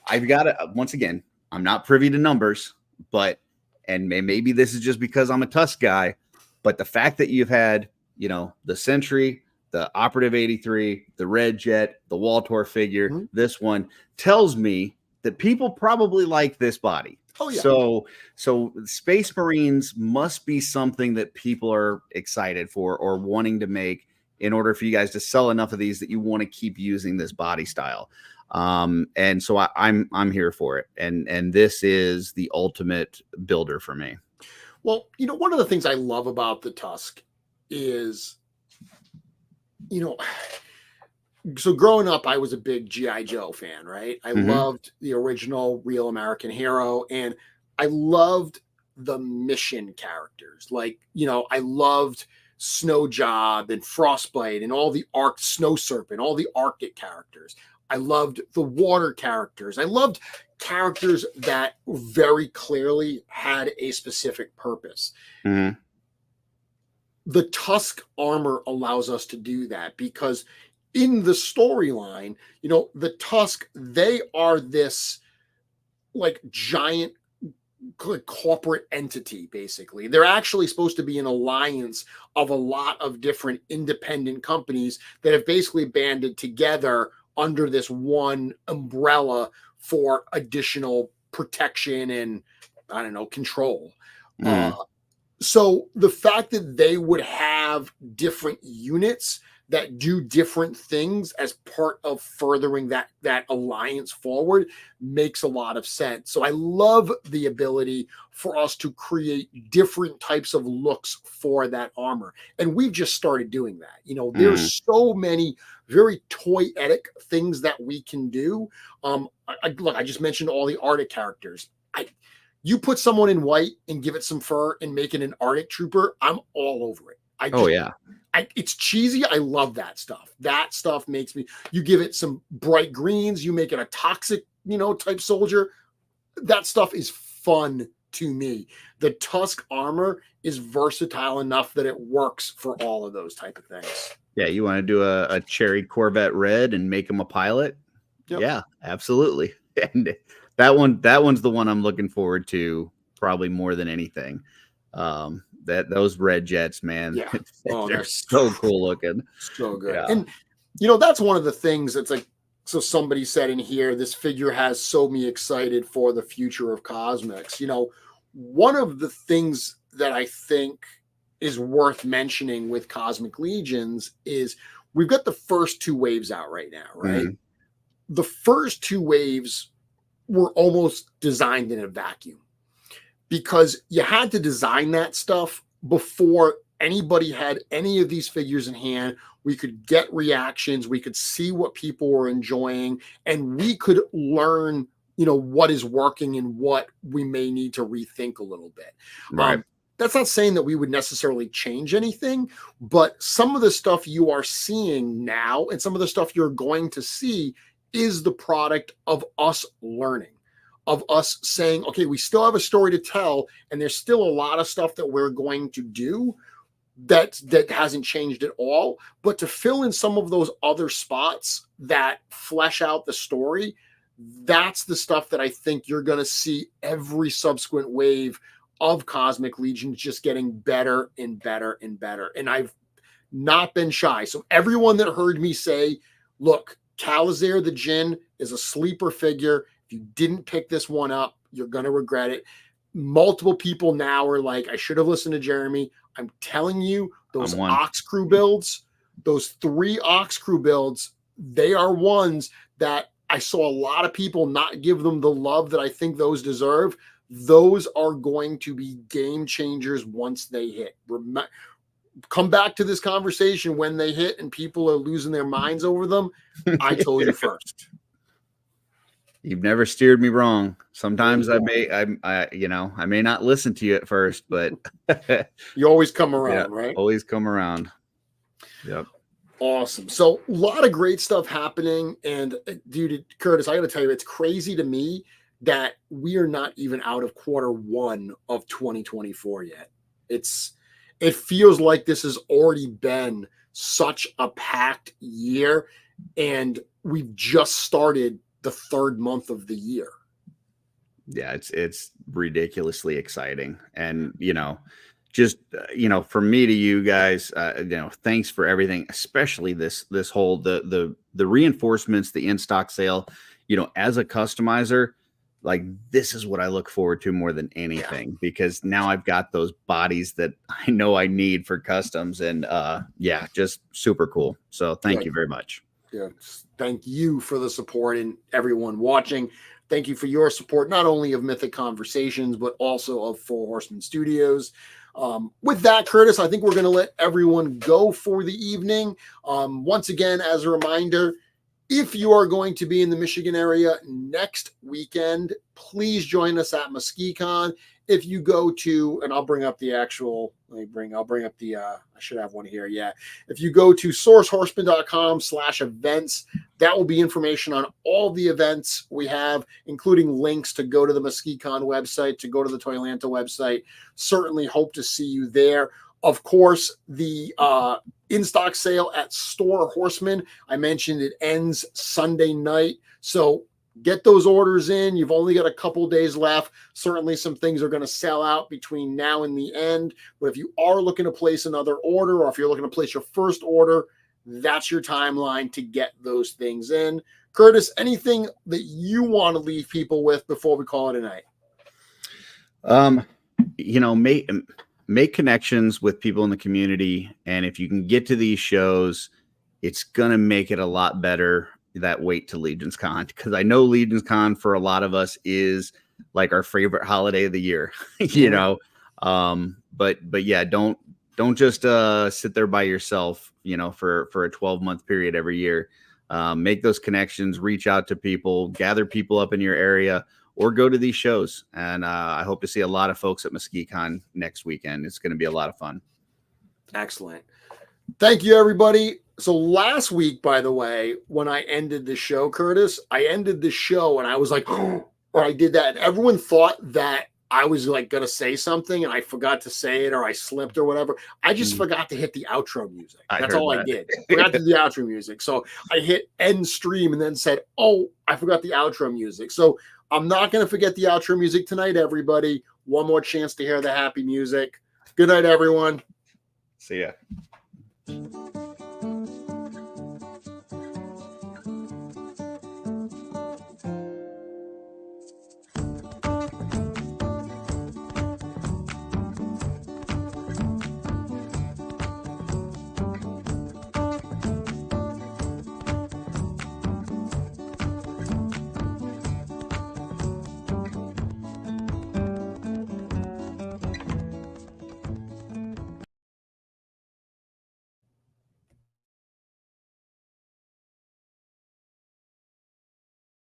I've got to, once again, I'm not privy to numbers, but and maybe this is just because I'm a Tusk guy, but the fact that you've had, you know, the Sentry, the Operative 83, the Red Jet, the Waltor figure, this one tells me that people probably like this body. Oh, yeah. So Space Marines must be something that people are excited for or wanting to make in order for you guys to sell enough of these that you want to keep using this body style. And so I'm here for it. And this is the ultimate builder for me. Well, you know, one of the things I love about the Tusk is, you know, so growing up, I was a big G.I. Joe fan, right? I loved the original Real American Hero, and I loved the mission characters. Like, you know, I loved Snow Job and Frostbite and all the Snow Serpent, all the Arctic characters. I loved the water characters. I loved characters that very clearly had a specific purpose. The Tusk armor allows us to do that because in the storyline, you know, the Tusk, they are this like giant corporate entity, basically. They're actually supposed to be an alliance of a lot of different independent companies that have basically banded together under this one umbrella for additional protection and, I don't know, control. So the fact that they would have different units that do different things as part of furthering that alliance forward makes a lot of sense. So I love the ability for us to create different types of looks for that armor. And we've just started doing that. You know, there's so many very toyetic things that we can do. Look, I just mentioned all the Arctic characters. You put someone in white and give it some fur and make it an Arctic trooper, I'm all over it. It's cheesy. I love that stuff. That stuff makes me, you give it some bright greens, you make it a toxic, you know, type soldier. That stuff is fun to me. The Tusk armor is versatile enough that it works for all of those type of things. Yeah. You want to do a cherry Corvette red and make him a pilot? Yep. Yeah, absolutely. And that one's the one I'm looking forward to probably more than anything. Those red jets, man. Yeah. They're so cool looking. So good. Yeah. And you know, that's one of the things that's like, so somebody said in here, this figure has so me excited for the future of cosmics. You know, one of the things that I think is worth mentioning with Cosmic Legions is we've got the first two waves out right now, right? The first two waves were almost designed in a vacuum because you had to design that stuff before anybody had any of these figures in hand. We could get reactions, we could see what people were enjoying, and we could learn, you know, what is working and what we may need to rethink a little bit. Right. That's not saying that we would necessarily change anything, but some of the stuff you are seeing now and some of the stuff you're going to see is the product of us learning, of us saying, okay, we still have a story to tell, and there's still a lot of stuff that we're going to do that hasn't changed at all. But to fill in some of those other spots that flesh out the story, that's the stuff that I think you're going to see every subsequent wave of Cosmic Legion just getting better and better and better. And I've not been shy. So everyone that heard me say, look, Calazar the Djinn is a sleeper figure. If you didn't pick this one up, you're going to regret it. Multiple people now are like, I should have listened to Jeremy. I'm telling you, those Ox Crew builds, those 3 Ox Crew builds, they are ones that I saw a lot of people not give them the love that I think those deserve. Those are going to be game changers once they hit. Come back to this conversation when they hit and people are losing their minds over them. I told you first. You've never steered me wrong. Sometimes I may not listen to you at first, but you always come around, right? Always come around. Yep. Awesome. So a lot of great stuff happening. And dude, Curtis, I got to tell you, it's crazy to me that we are not even out of Q1 of 2024 yet. It feels like this has already been such a packed year, and we've just started the third month of the year. Yeah, it's ridiculously exciting. And, just, from me to you guys, thanks for everything, especially this whole, the reinforcements, the in-stock sale, as a customizer, like this is what I look forward to more than anything, because now I've got those bodies that I know I need for customs, and just super cool. So thank you very much. Yeah. Thank you for the support, and everyone watching. Thank you for your support, not only of Mythic Conversations, but also of Four Horsemen Studios. With that, Curtis, I think we're going to let everyone go for the evening. Once again, as a reminder, if you are going to be in the Michigan area next weekend, please join us at MuskeeCon. If you go to, and I'll bring up the actual, I should have one here. Yeah. If you go to sourcehorseman.com/events, that will be information on all the events we have, including links to go to the MuskeeCon website, to go to the Toylanta website. Certainly hope to see you there. Of course, the in-stock sale at Store Horseman, I mentioned it ends Sunday night. So get those orders in. You've only got a couple days left. Certainly some things are going to sell out between now and the end. But if you are looking to place another order, or if you're looking to place your first order, that's your timeline to get those things in. Curtis, anything that you want to leave people with before we call it a night? Make connections with people in the community. And if you can get to these shows, it's going to make it a lot better, that wait to Legions Con, because I know Legions Con for a lot of us is like our favorite holiday of the year, but yeah, don't just sit there by yourself, for a 12-month period every year. Make those connections, reach out to people, gather people up in your area, or go to these shows. And I hope to see a lot of folks at MuskeeCon next weekend. It's going to be a lot of fun. Excellent. Thank you, everybody. So last week, by the way, when I ended the show, Curtis, I ended the show and I was like, or I did that. And everyone thought that I was like going to say something and I forgot to say it, or I slipped or whatever. I just forgot to hit the outro music. That's all I did. Forgot to do the outro music. So I hit end stream and then said, oh, I forgot the outro music. So I'm not going to forget the outro music tonight, everybody. One more chance to hear the happy music. Good night, everyone. See ya.